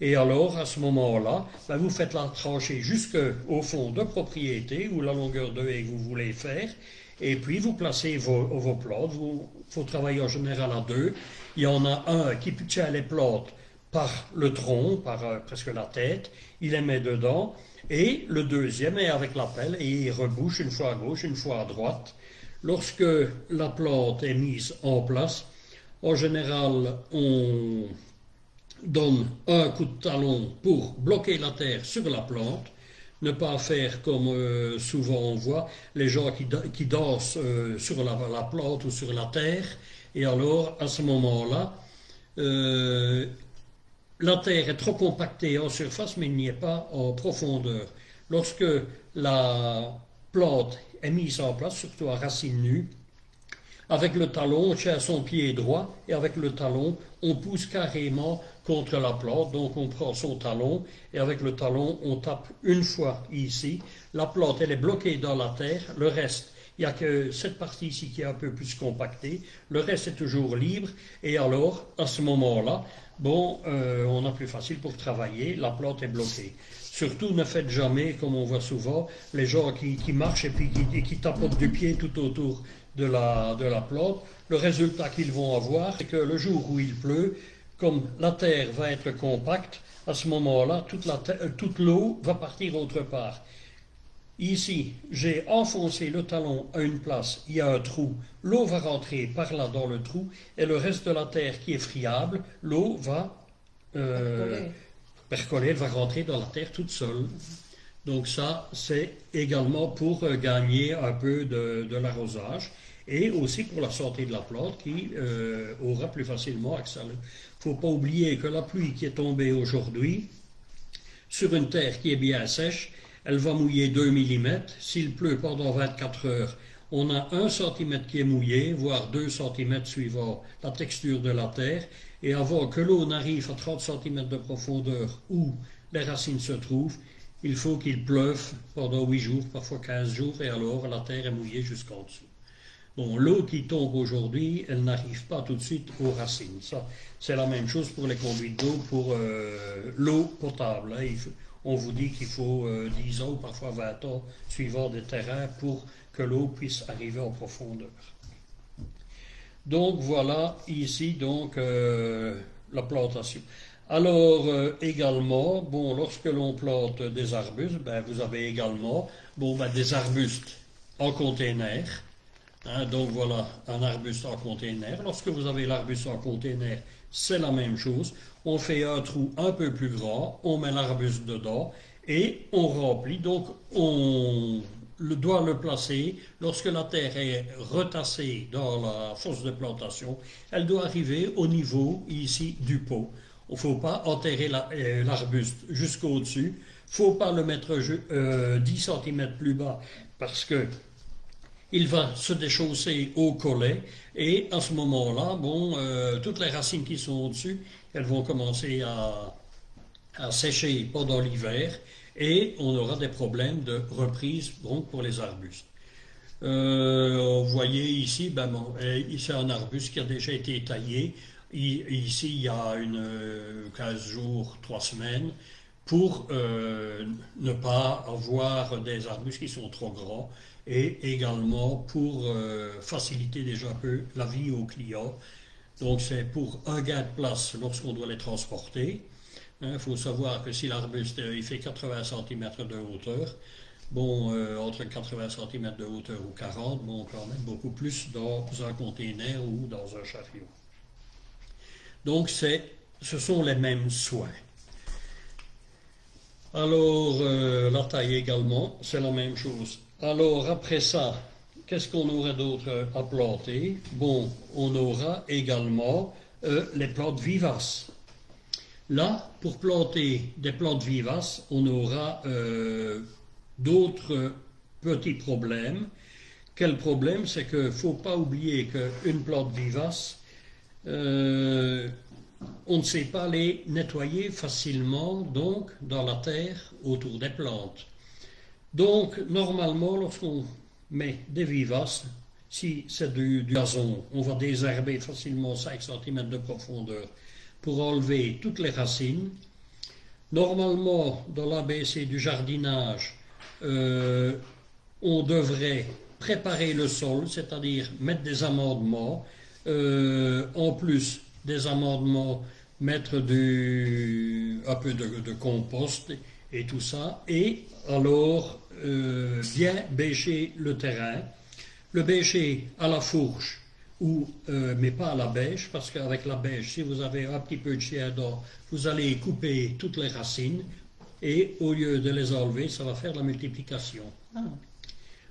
Et alors, à ce moment-là, vous faites la tranchée jusqu'au fond de propriété, ou la longueur de haie que vous voulez faire, et puis vous placez vos plantes. Il faut travailler en général à 2. Il y en a un qui tient les plantes par le tronc, par presque la tête, il les met dedans, et le deuxième est avec la pelle, et il rebouche une fois à gauche, une fois à droite. Lorsque la plante est mise en place, en général, on donne un coup de talon pour bloquer la terre sur la plante, ne pas faire comme souvent on voit les gens qui dansent sur la plante ou sur la terre, et alors à ce moment-là, la terre est trop compactée en surface, mais il n'y est pas en profondeur. Lorsque la plante est mise en place, surtout à racines nues, avec le talon, on tient son pied droit, et avec le talon, on pousse carrément contre la plante. Donc on prend son talon, et avec le talon, on tape une fois ici. La plante, elle est bloquée dans la terre, le reste, il n'y a que cette partie ici qui est un peu plus compactée, le reste est toujours libre, et alors, à ce moment-là, on a plus facile pour travailler, la plante est bloquée. Surtout, ne faites jamais, comme on voit souvent, les gens qui marchent et puis qui tapotent du pied tout autour de la plante, le résultat qu'ils vont avoir, c'est que le jour où il pleut, comme la terre va être compacte, à ce moment-là, toute l'eau va partir autre part. Ici, j'ai enfoncé le talon à une place, il y a un trou, l'eau va rentrer par là dans le trou, et le reste de la terre qui est friable, l'eau va percoler, elle va rentrer dans la terre toute seule. Donc ça, c'est également pour gagner un peu de l'arrosage, et aussi pour la santé de la plante qui aura plus facilement accès à l'eau. Il ne faut pas oublier que la pluie qui est tombée aujourd'hui, sur une terre qui est bien sèche, elle va mouiller 2 mm. S'il pleut pendant 24 heures, on a 1 cm qui est mouillé, voire 2 cm suivant la texture de la terre. Et avant que l'eau n'arrive à 30 cm de profondeur où les racines se trouvent, il faut qu'il pleuve pendant 8 jours, parfois 15 jours, et alors la terre est mouillée jusqu'en dessous. Bon, l'eau qui tombe aujourd'hui, elle n'arrive pas tout de suite aux racines. Ça, c'est la même chose pour les conduites d'eau, pour l'eau potable. Hein. On vous dit qu'il faut 10 ans ou parfois 20 ans, suivant des terrains, pour que l'eau puisse arriver en profondeur. Donc voilà ici donc la plantation. Alors également, bon, lorsque l'on plante des arbustes, ben, vous avez également des arbustes en container. Hein, donc voilà un arbuste en container. Lorsque vous avez l'arbuste en container, c'est la même chose. On fait un trou un peu plus grand, on met l'arbuste dedans et on remplit. Donc on doit le placer. Lorsque la terre est retassée dans la fosse de plantation, elle doit arriver au niveau ici du pot. Il ne faut pas enterrer l'arbuste jusqu'au-dessus. Il ne faut pas le mettre 10 cm plus bas parce que il va se déchausser au collet et à ce moment-là, toutes les racines qui sont au-dessus, elles vont commencer à sécher pendant l'hiver et on aura des problèmes de reprise donc, pour les arbustes. Vous voyez ici, c'est un arbuste qui a déjà été taillé. Ici, il y a 15 jours, 3 semaines, pour ne pas avoir des arbustes qui sont trop grands et également pour faciliter déjà un peu la vie aux clients. Donc c'est pour un gain de place lorsqu'on doit les transporter. Il faut savoir que si l'arbuste il fait 80 cm de hauteur, entre 80 cm de hauteur ou 40, on peut en mettre beaucoup plus dans un container ou dans un chariot. Donc ce sont les mêmes soins. Alors la taille également, c'est la même chose. Alors après ça, qu'est-ce qu'on aurait d'autre à planter? Bon, on aura également les plantes vivaces. Là, pour planter des plantes vivaces, on aura d'autres petits problèmes. Quel problème? C'est qu'il ne faut pas oublier qu'une plante vivace, on ne sait pas les nettoyer facilement donc dans la terre autour des plantes. Donc normalement lorsqu'on met des vivaces, si c'est du gazon, on va désherber facilement 5 cm de profondeur pour enlever toutes les racines. Normalement dans l'ABC du jardinage, on devrait préparer le sol, c'est-à-dire mettre des amendements, en plus des amendements, mettre un peu de compost et tout ça, et alors bien bêcher le terrain, le bêcher à la fourche, mais pas à la bêche, parce qu'avec la bêche, si vous avez un petit peu de chien d'or, vous allez couper toutes les racines, et au lieu de les enlever, ça va faire la multiplication.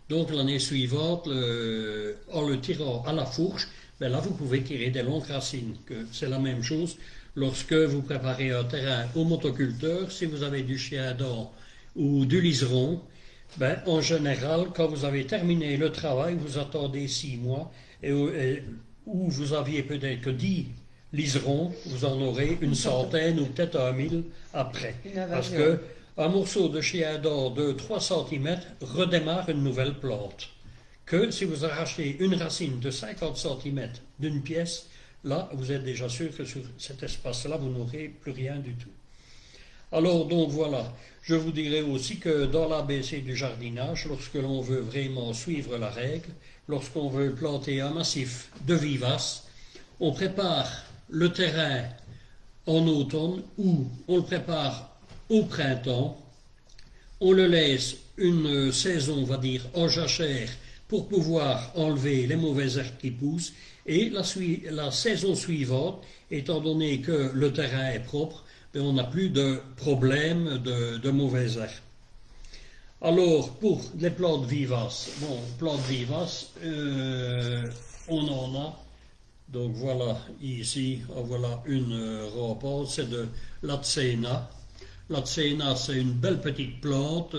Donc l'année suivante, en le tirant à la fourche, là vous pouvez tirer des longues racines. C'est la même chose lorsque vous préparez un terrain au motoculteur. Si vous avez du chien-dent ou du liseron, en général, quand vous avez terminé le travail, vous attendez 6 mois, et où vous aviez peut-être que 10 liserons, vous en aurez une centaine ou peut-être 1000 après. Parce qu'un morceau de chien-dent de 3 cm redémarre une nouvelle plante. Que si vous arrachez une racine de 50 cm d'une pièce, là, vous êtes déjà sûr que sur cet espace-là, vous n'aurez plus rien du tout. Alors, donc voilà, je vous dirais aussi que dans l'ABC du jardinage, lorsque l'on veut vraiment suivre la règle, lorsqu'on veut planter un massif de vivaces, on prépare le terrain en automne ou on le prépare au printemps, on le laisse une saison, on va dire, en jachère pour pouvoir enlever les mauvaises herbes qui poussent et la saison suivante, étant donné que le terrain est propre, ben on n'a plus de problème de mauvaises herbes. Alors, pour les plantes vivaces, bon, plantes vivaces, on en a. Donc voilà, ici, voilà une rampante, c'est de l'Atsena. L'Atsena, c'est une belle petite plante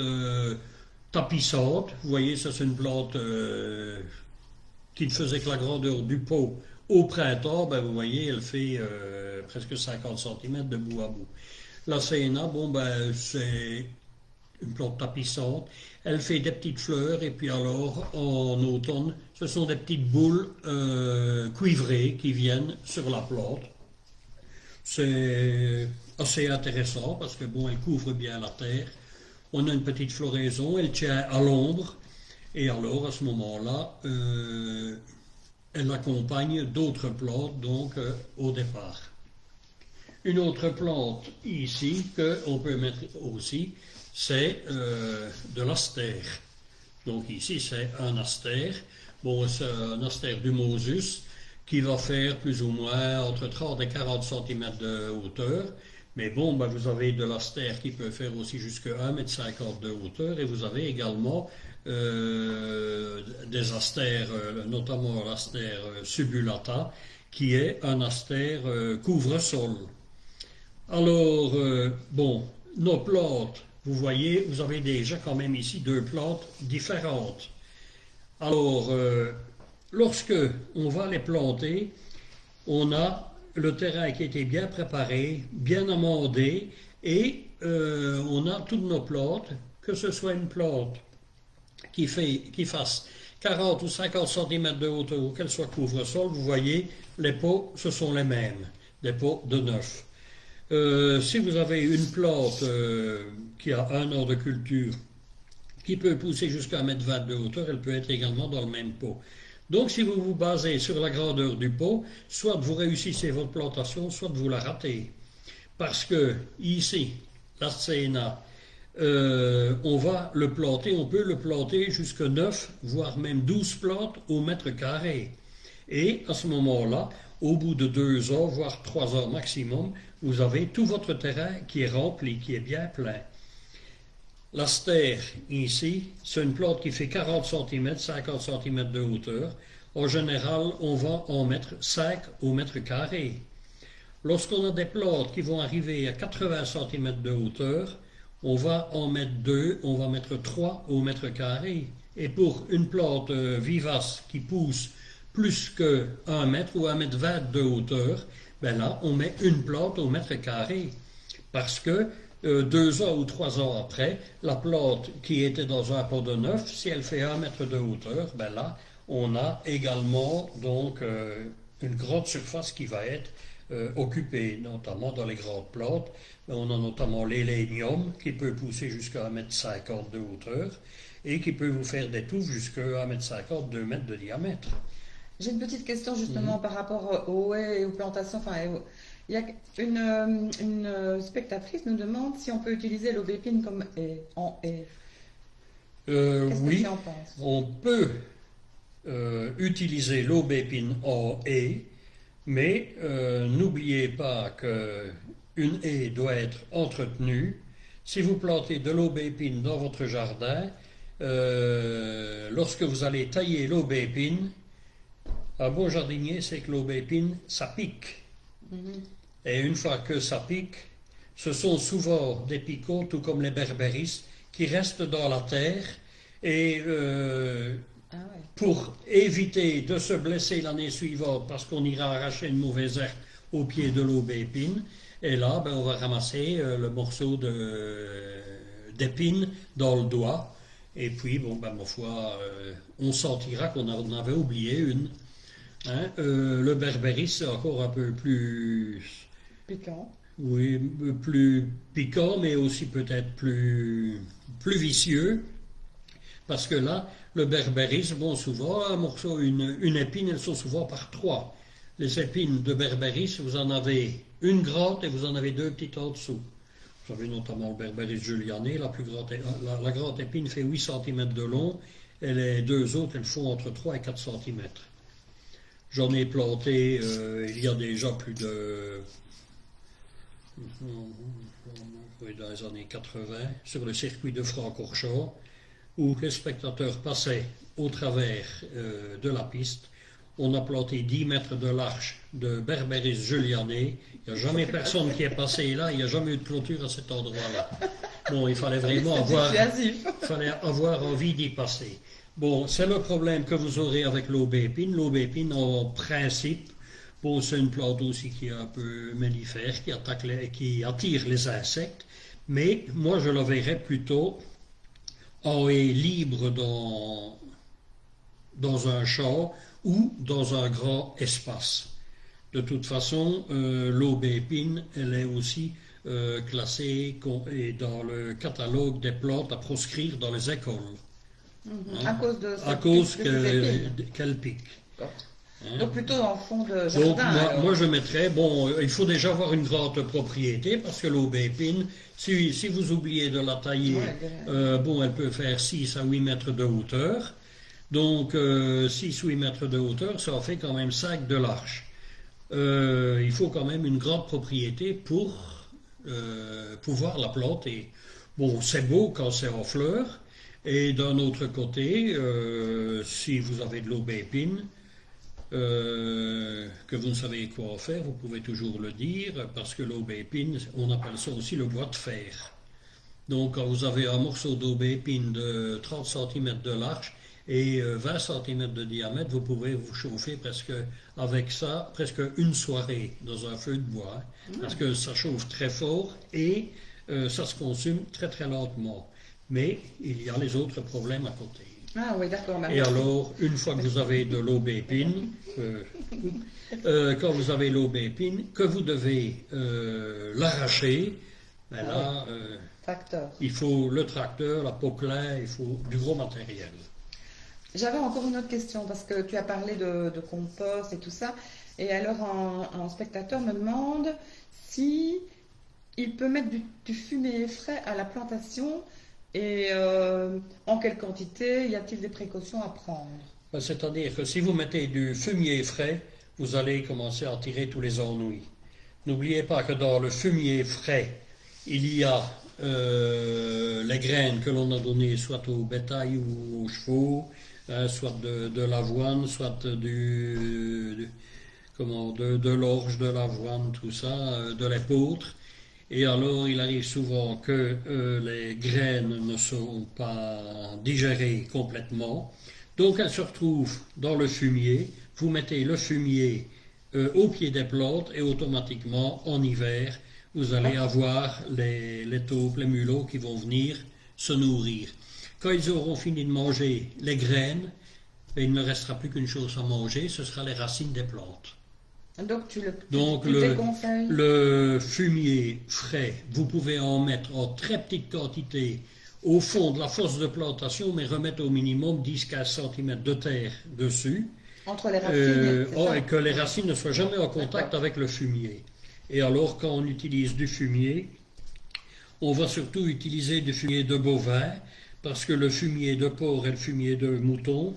tapissante. Vous voyez, ça c'est une plante qui ne faisait que la grandeur du pot. Au printemps, ben, vous voyez, elle fait presque 50 cm de bout à bout. L'Atsena, bon, ben, c'est une plante tapissante. Elle fait des petites fleurs et puis alors en automne, ce sont des petites boules cuivrées qui viennent sur la plante. C'est assez intéressant parce que bon, elle couvre bien la terre. On a une petite floraison, elle tient à l'ombre et alors à ce moment-là, elle accompagne d'autres plantes donc au départ. Une autre plante ici qu'on peut mettre aussi, c'est de l'astère. Donc ici c'est un astère. Bon, c'est un astère du Mosus qui va faire plus ou moins entre 30 et 40 cm de hauteur. Mais bon, ben, vous avez de l'astère qui peut faire aussi jusqu'à 1,50 m de hauteur et vous avez également des astères, notamment l'astère subulata, qui est un astère couvre-sol. Alors, bon, nos plantes, vous voyez, vous avez déjà quand même ici deux plantes différentes. Alors, lorsque on va les planter, on a le terrain qui a été bien préparé, bien amendé, et on a toutes nos plantes, que ce soit une plante qui fasse 40 ou 50 cm de hauteur ou qu'elle soit couvre-sol, vous voyez, les pots, ce sont les mêmes, les pots de 9. Si vous avez une plante qui a 1 an de culture, qui peut pousser jusqu'à 1,20 m de hauteur, elle peut être également dans le même pot. Donc si vous vous basez sur la grandeur du pot, soit vous réussissez votre plantation, soit vous la ratez. Parce que ici, l'Atsena, on va le planter, on peut le planter jusqu'à 9, voire même 12 plantes au mètre carré. Et à ce moment-là, au bout de 2 ans, voire 3 ans maximum, vous avez tout votre terrain qui est rempli, qui est bien plein. L'astère, ici, c'est une plante qui fait 40 cm, 50 cm de hauteur. En général, on va en mettre 5 au mètre carré. Lorsqu'on a des plantes qui vont arriver à 80 cm de hauteur, on va en mettre 2, on va mettre 3 au mètre carré. Et pour une plante vivace qui pousse plus que 1 mètre ou 1,20 m de hauteur, ben là, on met une plante au mètre carré. Parce que 2 ans ou 3 ans après, la plante qui était dans un pot de 9, si elle fait 1 mètre de hauteur, ben là, on a également donc une grande surface qui va être occupée, notamment dans les grandes plantes. On a notamment l'hélénium qui peut pousser jusqu'à 1,50 m de hauteur et qui peut vous faire des touffes jusqu'à 1,50 m, 2 m de diamètre. J'ai une petite question justement par rapport aux haies et aux plantations. Enfin, il y a une spectatrice nous demande si on peut utiliser l'aubépine comme haie, en haie. Qu'est-ce que tu en penses? On peut utiliser l'aubépine en haie, mais n'oubliez pas qu'une haie doit être entretenue. Si vous plantez de l'aubépine dans votre jardin, lorsque vous allez tailler l'aubépine, un bon jardinier sait que l'aubépine, ça pique. Et une fois que ça pique, ce sont souvent des picots, tout comme les berbéris, qui restent dans la terre. Et pour éviter de se blesser l'année suivante, parce qu'on ira arracher une mauvaise herbe au pied de l'aubépine, et là, ben, on va ramasser le morceau d'épine dans le doigt. Et puis, bon, ben, ma foi, on sentira qu'on en avait oublié une. Hein, le berbéris, c'est encore un peu plus piquant. Oui, plus piquant, mais aussi peut-être plus vicieux. Parce que là, le berbéris, bon, souvent, un morceau, une épine, elles sont souvent par trois. Les épines de berbéris, vous en avez une grande et vous en avez deux petites en dessous. Vous avez notamment le berbéris julianais, la grande épine fait 8 cm de long et les deux autres, elles font entre 3 et 4 cm. J'en ai planté il y a déjà plus de... dans les années 80, sur le circuit de Francorchamps, où les spectateurs passaient au travers de la piste. On a planté 10 mètres de large de berbéris julianais. Il n'y a jamais personne qui est passé là, il n'y a jamais eu de clôture à cet endroit-là. Bon, il fallait vraiment avoir envie d'y passer. Bon, c'est le problème que vous aurez avec l'aubépine. L'aubépine, en principe, bon, c'est une plante aussi qui est un peu mellifère, qui attire les insectes, mais moi je la verrais plutôt en haie libre dans un champ ou dans un grand espace. De toute façon, l'aubépine, elle est aussi classée dans le catalogue des plantes à proscrire dans les écoles. À cause qu'elle pique. Donc plutôt en fond de jardin. Donc moi je mettrais, bon, il faut déjà avoir une grande propriété parce que l'aubépine, si vous oubliez de la tailler, bon, elle peut faire 6 à 8 mètres de hauteur. Donc 6-8 mètres de hauteur, ça en fait quand même 5 de large. Il faut quand même une grande propriété pour pouvoir la planter. Bon, c'est beau quand c'est en fleurs. Et d'un autre côté, si vous avez de l'aubépine, que vous ne savez quoi en faire, vous pouvez toujours le dire, parce que l'aubépine, on appelle ça aussi le bois de fer. Donc quand vous avez un morceau d'aubépine de 30 cm de large et 20 cm de diamètre, vous pouvez vous chauffer presque avec ça, presque une soirée dans un feu de bois, parce que ça chauffe très fort et ça se consume très très lentement. Mais il y a les autres problèmes à côté. Ah oui, d'accord. Et alors, une fois que vous avez de l'aubépine, quand vous avez l'aubépine, que vous devez l'arracher, ben là, il faut le tracteur, la poclain, il faut du gros matériel. J'avais encore une autre question, parce que tu as parlé de compost et tout ça, et alors un spectateur me demande si il peut mettre du fumier frais à la plantation. Et en quelle quantité? Y a-t-il des précautions à prendre? C'est-à-dire que si vous mettez du fumier frais, vous allez commencer à tirer tous les ennuis. N'oubliez pas que dans le fumier frais, il y a les graines que l'on a données soit au bétail ou aux chevaux, soit de l'avoine, soit de l'orge, de l'avoine, tout ça, de l'épeautre. Et alors, il arrive souvent que les graines ne sont pas digérées complètement. Donc, elles se retrouvent dans le fumier. Vous mettez le fumier au pied des plantes et automatiquement, en hiver, vous allez avoir les taupes, les mulots qui vont venir se nourrir. Quand ils auront fini de manger les graines, il ne restera plus qu'une chose à manger, ce sera les racines des plantes. Donc, le fumier frais, vous pouvez en mettre en très petite quantité au fond de la fosse de plantation, mais remettre au minimum 10-15 cm de terre dessus. Entre les racines, et que les racines ne soient jamais en contact avec le fumier. Et alors, quand on utilise du fumier, on va surtout utiliser du fumier de bovin, parce que le fumier de porc et le fumier de mouton,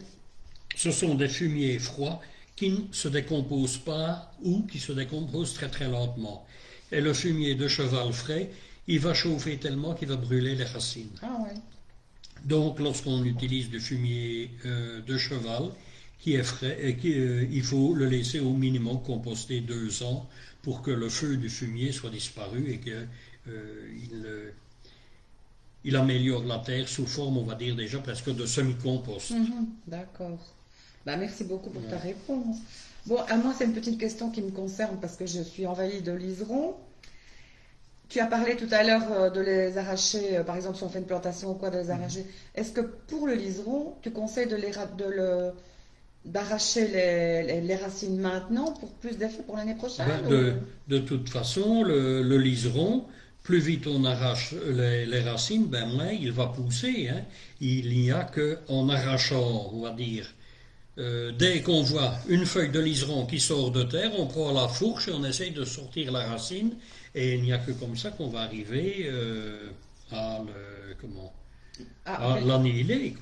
ce sont des fumiers froids qui ne se décomposent pas ou qui se décomposent très très lentement. Et le fumier de cheval frais, il va chauffer tellement qu'il va brûler les racines. Ah ouais. Donc lorsqu'on utilise du fumier de cheval qui est frais, il faut le laisser au minimum composter 2 ans pour que le feu du fumier soit disparu et qu'il améliore la terre sous forme, on va dire déjà presque de semi-compost. D'accord. Bah, merci beaucoup pour ta réponse. Bon, à moi, c'est une petite question qui me concerne parce que je suis envahie de liserons. Tu as parlé tout à l'heure de les arracher, par exemple, si on fait une plantation ou quoi, de les arracher. Est-ce que pour le liseron, tu conseilles d'arracher les racines maintenant pour plus d'effet pour l'année prochaine? De toute façon, le liseron plus vite on arrache les racines, ben moins il va pousser. Hein. Il n'y a qu'en arrachant, on va dire, dès qu'on voit une feuille de liseron qui sort de terre, on prend la fourche et on essaye de sortir la racine. Et il n'y a que comme ça qu'on va arriver à l'annihiler.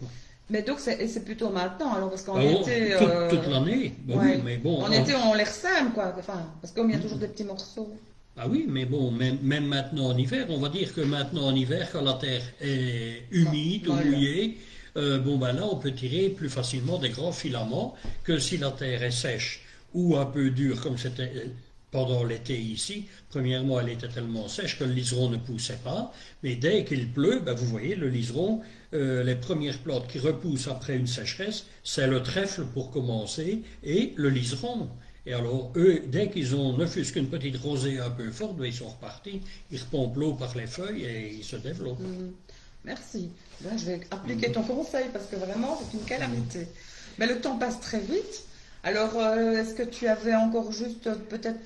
Mais donc c'est plutôt maintenant, alors parce qu'en été... toute l'année, ben ouais. Oui, mais bon... En été on les ressème, quoi, enfin, parce qu'il y a toujours des petits morceaux. Ah oui, mais bon, même maintenant en hiver, on va dire que maintenant en hiver, quand la terre est humide ou mouillée, bon ben là on peut tirer plus facilement des grands filaments que si la terre est sèche ou un peu dure comme c'était pendant l'été ici. Premièrement, elle était tellement sèche que le liseron ne poussait pas, mais dès qu'il pleut, ben vous voyez le liseron, les premières plantes qui repoussent après une sécheresse, c'est le trèfle pour commencer et le liseron. Et alors, eux, dès qu'ils ont ne fût-ce qu'une petite rosée un peu forte, ils sont repartis, ils repompent l'eau par les feuilles et ils se développent. Merci. Là, je vais appliquer ton conseil parce que vraiment, c'est une calamité. Mais le temps passe très vite. Alors, est-ce que tu avais encore juste peut-être...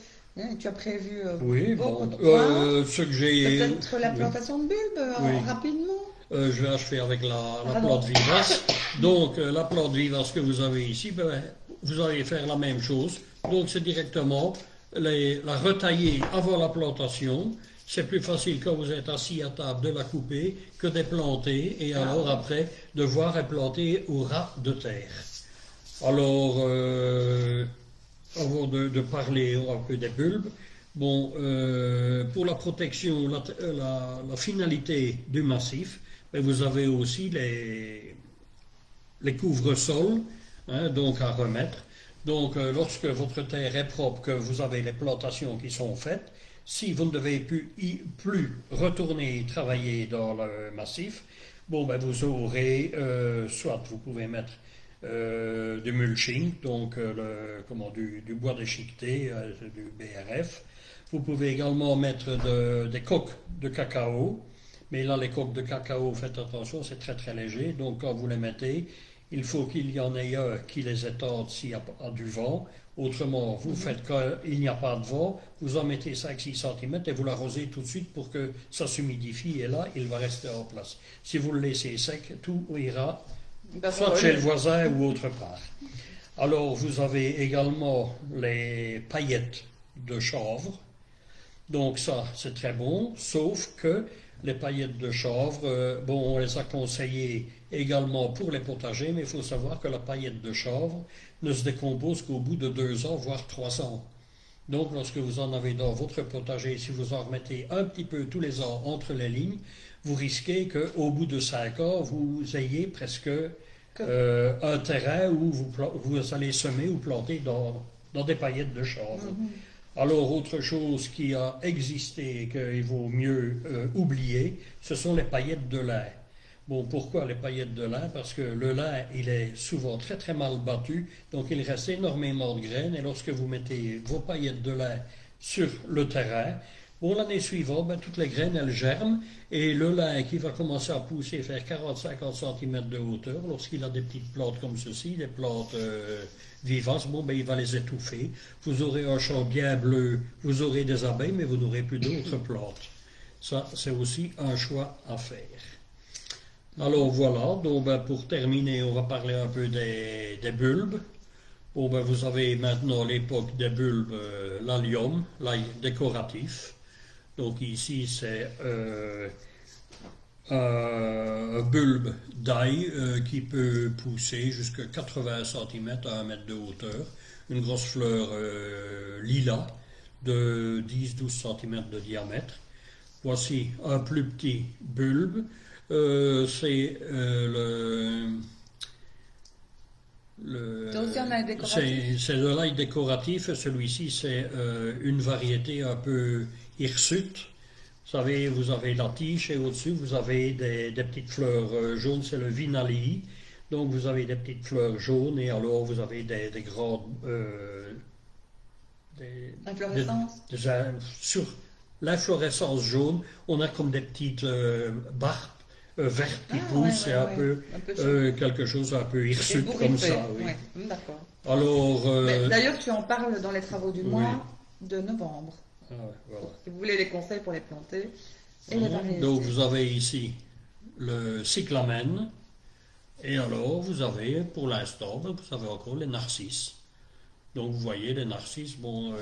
tu as prévu oui, bon, ce que j'ai... Peut-être la plantation de bulbes, rapidement. Je vais achever avec la plante vivace. Donc, la plante vivace que vous avez ici, ben, vous allez faire la même chose. Donc c'est directement la retailler avant la plantation. C'est plus facile quand vous êtes assis à table de la couper que de planter et alors après devoir planter au ras de terre. Alors, avant de parler un peu des bulbes, bon, pour la protection, la finalité du massif, ben, vous avez aussi les couvre-sols, hein, donc à remettre. Donc, lorsque votre terre est propre, que vous avez les plantations qui sont faites, si vous ne devez plus retourner travailler dans le massif, bon, ben, vous aurez, soit vous pouvez mettre du mulching, donc du bois déchiqueté, du BRF. Vous pouvez également mettre des coques de cacao, mais là, les coques de cacao, faites attention, c'est très très léger, donc quand vous les mettez, il faut qu'il y en ait un qui les étende s'il y a du vent. Autrement, vous faites qu'il n'y a pas de vent, vous en mettez 5-6 cm et vous l'arrosez tout de suite pour que ça s'humidifie et là, il va rester en place. Si vous le laissez sec, tout ira soit chez le voisin ou autre part. Alors, vous avez également les paillettes de chanvre. Donc ça, c'est très bon, sauf que les paillettes de chanvre, bon, on les a conseillées également pour les potagers, mais il faut savoir que la paillette de chanvre ne se décompose qu'au bout de 2 ans, voire 3 ans. Donc, lorsque vous en avez dans votre potager, si vous en remettez un petit peu tous les ans entre les lignes, vous risquez qu'au bout de 5 ans, vous ayez presque un terrain où vous allez semer ou planter dans des paillettes de chanvre. Alors, autre chose qui a existé et qu'il vaut mieux oublier, ce sont les paillettes de lin. Bon, pourquoi les paillettes de lin? Parce que le lin, il est souvent très très mal battu, donc il reste énormément de graines, et lorsque vous mettez vos paillettes de lin sur le terrain, bon, l'année suivante, ben, toutes les graines, elles germent, et le lin qui va commencer à pousser, faire 40-50 cm de hauteur, lorsqu'il a des petites plantes comme ceci, des plantes vivaces, bon, ben, il va les étouffer. Vous aurez un champ bien bleu, vous aurez des abeilles, mais vous n'aurez plus d'autres plantes. Ça, c'est aussi un choix à faire. Alors voilà, donc ben, pour terminer, on va parler un peu des bulbes. Bon, ben, vous avez maintenant l'époque des bulbes, l'allium, l'ail décoratif. Donc ici, c'est un bulbe d'ail qui peut pousser jusqu'à 80 cm à 1 mètre de hauteur. Une grosse fleur lilas de 10-12 cm de diamètre. Voici un plus petit bulbe. C'est c'est de l'ail décoratif. Celui-ci, c'est une variété un peu hirsute. Vous savez, vous avez la tige et au-dessus, vous avez des petites fleurs jaunes, c'est le vinalii. Donc, vous avez des petites fleurs jaunes et alors vous avez des grandes... inflorescences. Sur l'inflorescence jaune, on a comme des petites barres vertes qui poussent, c'est un peu quelque chose un peu hirsute comme ça. Oui. Ouais, d'accord. Alors, d'ailleurs, tu en parles dans les travaux du mois de novembre. Ah ouais, voilà. Si vous voulez les conseils pour les planter, Et les variétés. Donc vous avez ici le cyclamen, et alors vous avez pour l'instant, vous avez encore les narcisses. Donc vous voyez les narcisses, bon,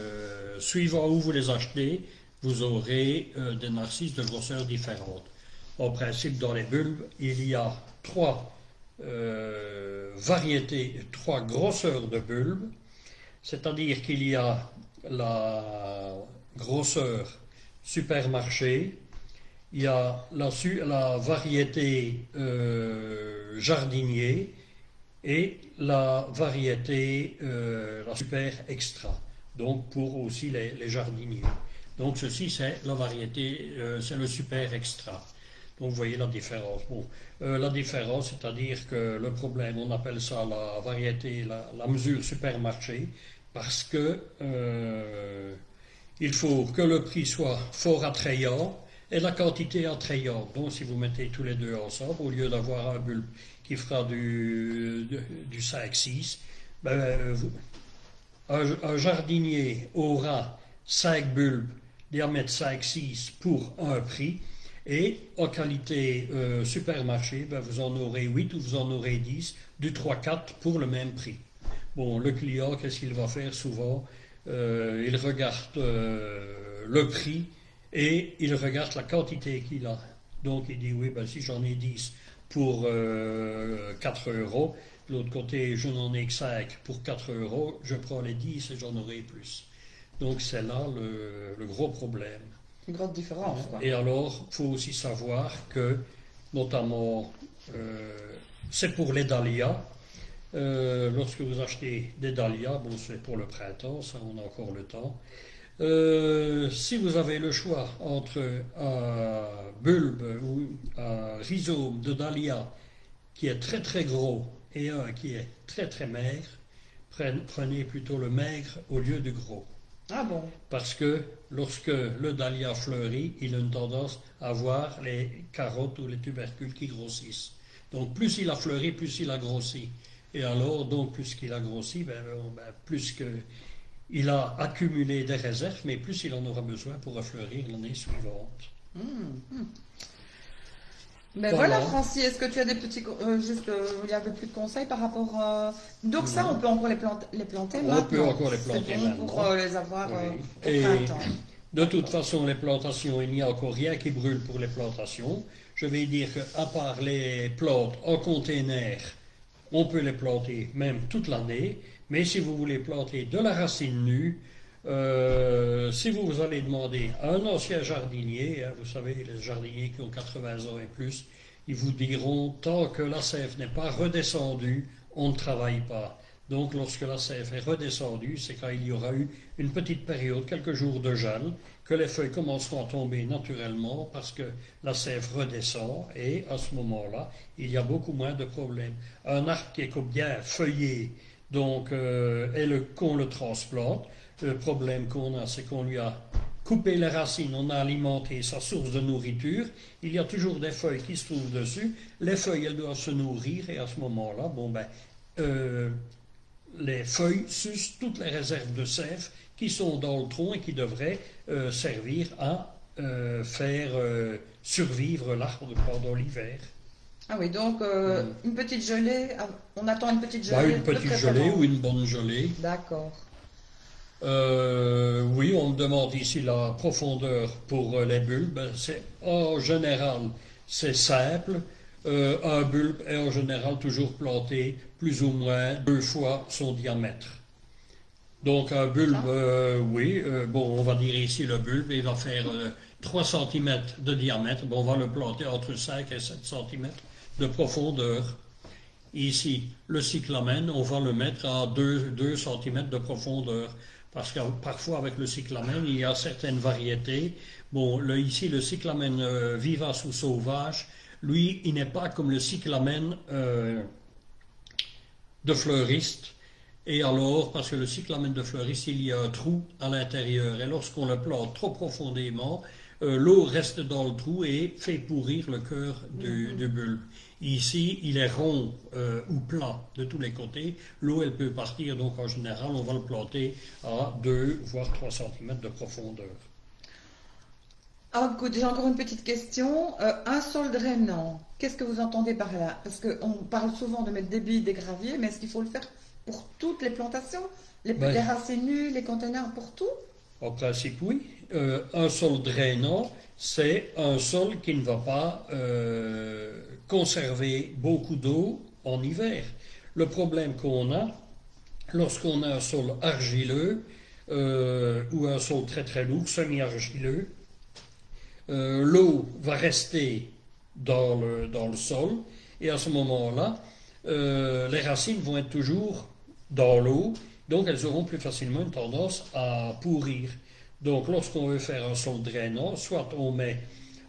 suivant où vous les achetez, vous aurez des narcisses de grosseurs différentes. En principe, dans les bulbes, il y a trois variétés, trois grosseurs de bulbes, c'est-à-dire qu'il y a la grosseur supermarché, il y a la variété jardinier et la variété la super extra, donc pour aussi les jardiniers. Donc ceci c'est la variété, c'est le super extra. Donc vous voyez la différence. Bon, la différence, c'est-à-dire que le problème, on appelle ça la variété, la mesure supermarché, parce que il faut que le prix soit fort attrayant et la quantité attrayante. Donc si vous mettez tous les deux ensemble, au lieu d'avoir un bulbe qui fera du 5-6, un jardinier aura 5 bulbes diamètre 5-6 pour un prix, et en qualité supermarché, vous en aurez 8 ou vous en aurez 10, du 3-4 pour le même prix. Bon, le client, qu'est-ce qu'il va faire souvent? Il regarde le prix et il regarde la quantité qu'il a. Donc il dit, oui, si j'en ai 10 pour 4 euros, de l'autre côté, je n'en ai que 5 pour 4 euros, je prends les 10 et j'en aurai plus. Donc c'est là le gros problème. Une grande différence, quoi. Et alors, il faut aussi savoir que, notamment, c'est pour les dahlias. Lorsque vous achetez des dahlias, bon, c'est pour le printemps, ça on a encore le temps. Si vous avez le choix entre un bulbe ou un rhizome de dahlia qui est très très gros et un qui est très très maigre, prenez plutôt le maigre au lieu du gros. Ah bon? Parce que lorsque le dahlia fleurit, il a une tendance à avoir les carottes ou les tubercules qui grossissent. Donc plus il a fleuri, plus il a grossi. Et alors, donc, plus qu'il a grossi, plus qu'il a accumulé des réserves, mais plus il en aura besoin pour refleurir l'année suivante. Voilà, Francis, est-ce que tu as des petits, il y avait plus de conseils par rapport donc ça, on peut encore les planter maintenant. On peut encore les planter bon maintenant. pour les avoir au Et printemps. de toute façon, les plantations, il n'y a encore rien qui brûle pour les plantations. Je vais dire qu'à part les plantes en container, on peut les planter même toute l'année. Mais si vous voulez planter de la racine nue, si vous allez demander à un ancien jardinier, vous savez, les jardiniers qui ont 80 ans et plus, ils vous diront, tant que la sève n'est pas redescendue, on ne travaille pas. Donc lorsque la sève est redescendue, c'est quand il y aura eu une petite période, quelques jours de gel, que les feuilles commenceront à tomber naturellement parce que la sève redescend, et à ce moment-là, il y a beaucoup moins de problèmes. Un arbre qui est bien feuillé, donc, qu'on le transplante, le problème qu'on a, c'est qu'on lui a coupé les racines, on a alimenté sa source de nourriture, il y a toujours des feuilles qui se trouvent dessus, les feuilles, elles doivent se nourrir, et à ce moment-là, les feuilles sucent toutes les réserves de sève qui sont dans le tronc et qui devraient servir à faire survivre l'arbre pendant l'hiver. Ah oui, donc une petite gelée, on attend une petite gelée. Une petite gelée ou une bonne gelée. D'accord. Oui, on me demande ici la profondeur pour les bulbes. En général, c'est simple. Un bulbe est en général toujours planté plus ou moins 2 fois son diamètre. Donc un bulbe, on va dire ici le bulbe, il va faire 3 cm de diamètre. On va le planter entre 5 et 7 cm de profondeur. Ici, le cyclamen, on va le mettre à 2 cm de profondeur. Parce que parfois, avec le cyclamen, il y a certaines variétés. Bon, ici, le cyclamen vivace ou sauvage, lui, il n'est pas comme le cyclamen de fleuriste. Et alors, parce que le cyclamen de fleuriste, il y a un trou à l'intérieur. Et lorsqu'on le plante trop profondément, l'eau reste dans le trou et fait pourrir le cœur du bulbe. Ici, il est rond ou plat de tous les côtés. L'eau, elle peut partir, donc en général, on va le planter à 2 voire 3 cm de profondeur. Ah, écoute, j'ai encore une petite question. Un sol drainant, qu'est-ce que vous entendez par là? Parce qu'on parle souvent de mettre des billes, des graviers, mais est-ce qu'il faut le faire pour toutes les plantations? Les Ben, racines nues, les conteneurs, pour tout? en principe, oui. Un sol drainant, c'est un sol qui ne va pas conserver beaucoup d'eau en hiver. Le problème qu'on a, lorsqu'on a un sol argileux ou un sol très très lourd, semi-argileux, l'eau va rester dans le sol et à ce moment-là, les racines vont être toujours dans l'eau, donc elles auront plus facilement une tendance à pourrir. Donc lorsqu'on veut faire un sol drainant, soit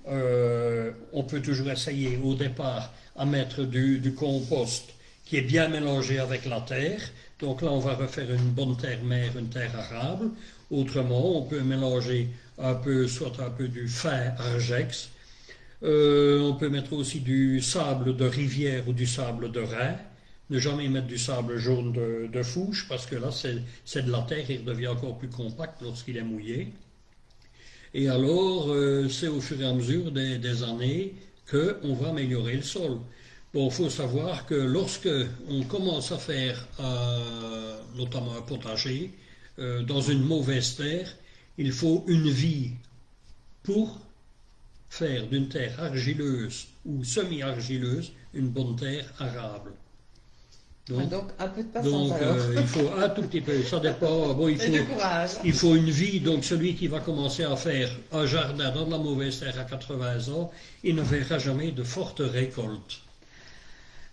on peut toujours essayer au départ à mettre du compost qui est bien mélangé avec la terre. Donc là, on va refaire une bonne terre-mère, une terre arable. Autrement, on peut mélanger soit un peu du fin argex. On peut mettre aussi du sable de rivière ou du sable de Rhin. Ne jamais mettre du sable jaune de Fouche parce que là, c'est de la terre, il devient encore plus compact lorsqu'il est mouillé. Et alors, c'est au fur et à mesure des années qu'on va améliorer le sol. Bon, il faut savoir que lorsque on commence à faire notamment un potager dans une mauvaise terre, il faut une vie pour faire d'une terre argileuse ou semi-argileuse une bonne terre arable. Donc un peu de patience alors. Il faut un tout petit peu, ça dépend. Bon, Et du courage. il faut une vie, donc celui qui va commencer à faire un jardin dans de la mauvaise terre à 80 ans, il ne verra jamais de fortes récoltes.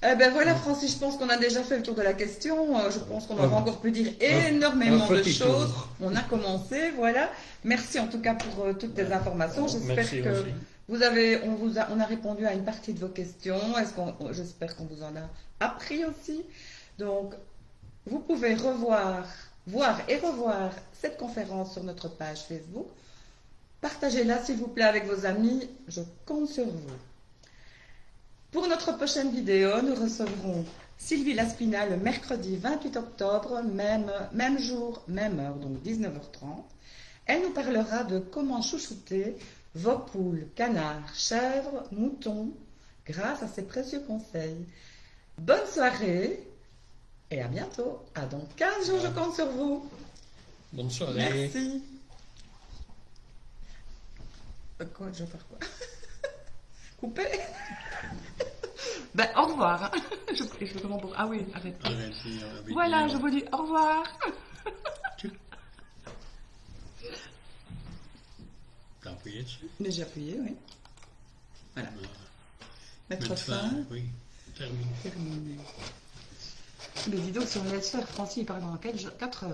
Eh ben voilà, Francis, je pense qu'on a déjà fait le tour de la question. Je pense qu'on aurait encore pu dire énormément de choses. On a commencé, voilà. Merci en tout cas pour toutes tes informations. J'espère que on a répondu à une partie de vos questions. J'espère qu'on vous en a appris aussi. Donc, vous pouvez voir et revoir cette conférence sur notre page Facebook. Partagez-la s'il vous plaît avec vos amis. Je compte sur vous. Pour notre prochaine vidéo, nous recevrons Sylvie Laspina le mercredi 28 octobre, même jour, même heure, donc 19h30. Elle nous parlera de comment chouchouter vos poules, canards, chèvres, moutons, grâce à ses précieux conseils. Bonne soirée et à bientôt. À dans 15 jours, je compte sur vous. Bonne soirée. Merci. Quoi, je vais faire quoi? Couper? Ben, au revoir. Je fais comment pour... Ah oui, arrête. Voilà, je vous dis au revoir. T'as appuyé dessus? Mais j'ai appuyé, oui. Voilà. Mettre fin. Oui, terminé. Les vidéos, si on laisse faire, Francis, il parle dans 4 heures.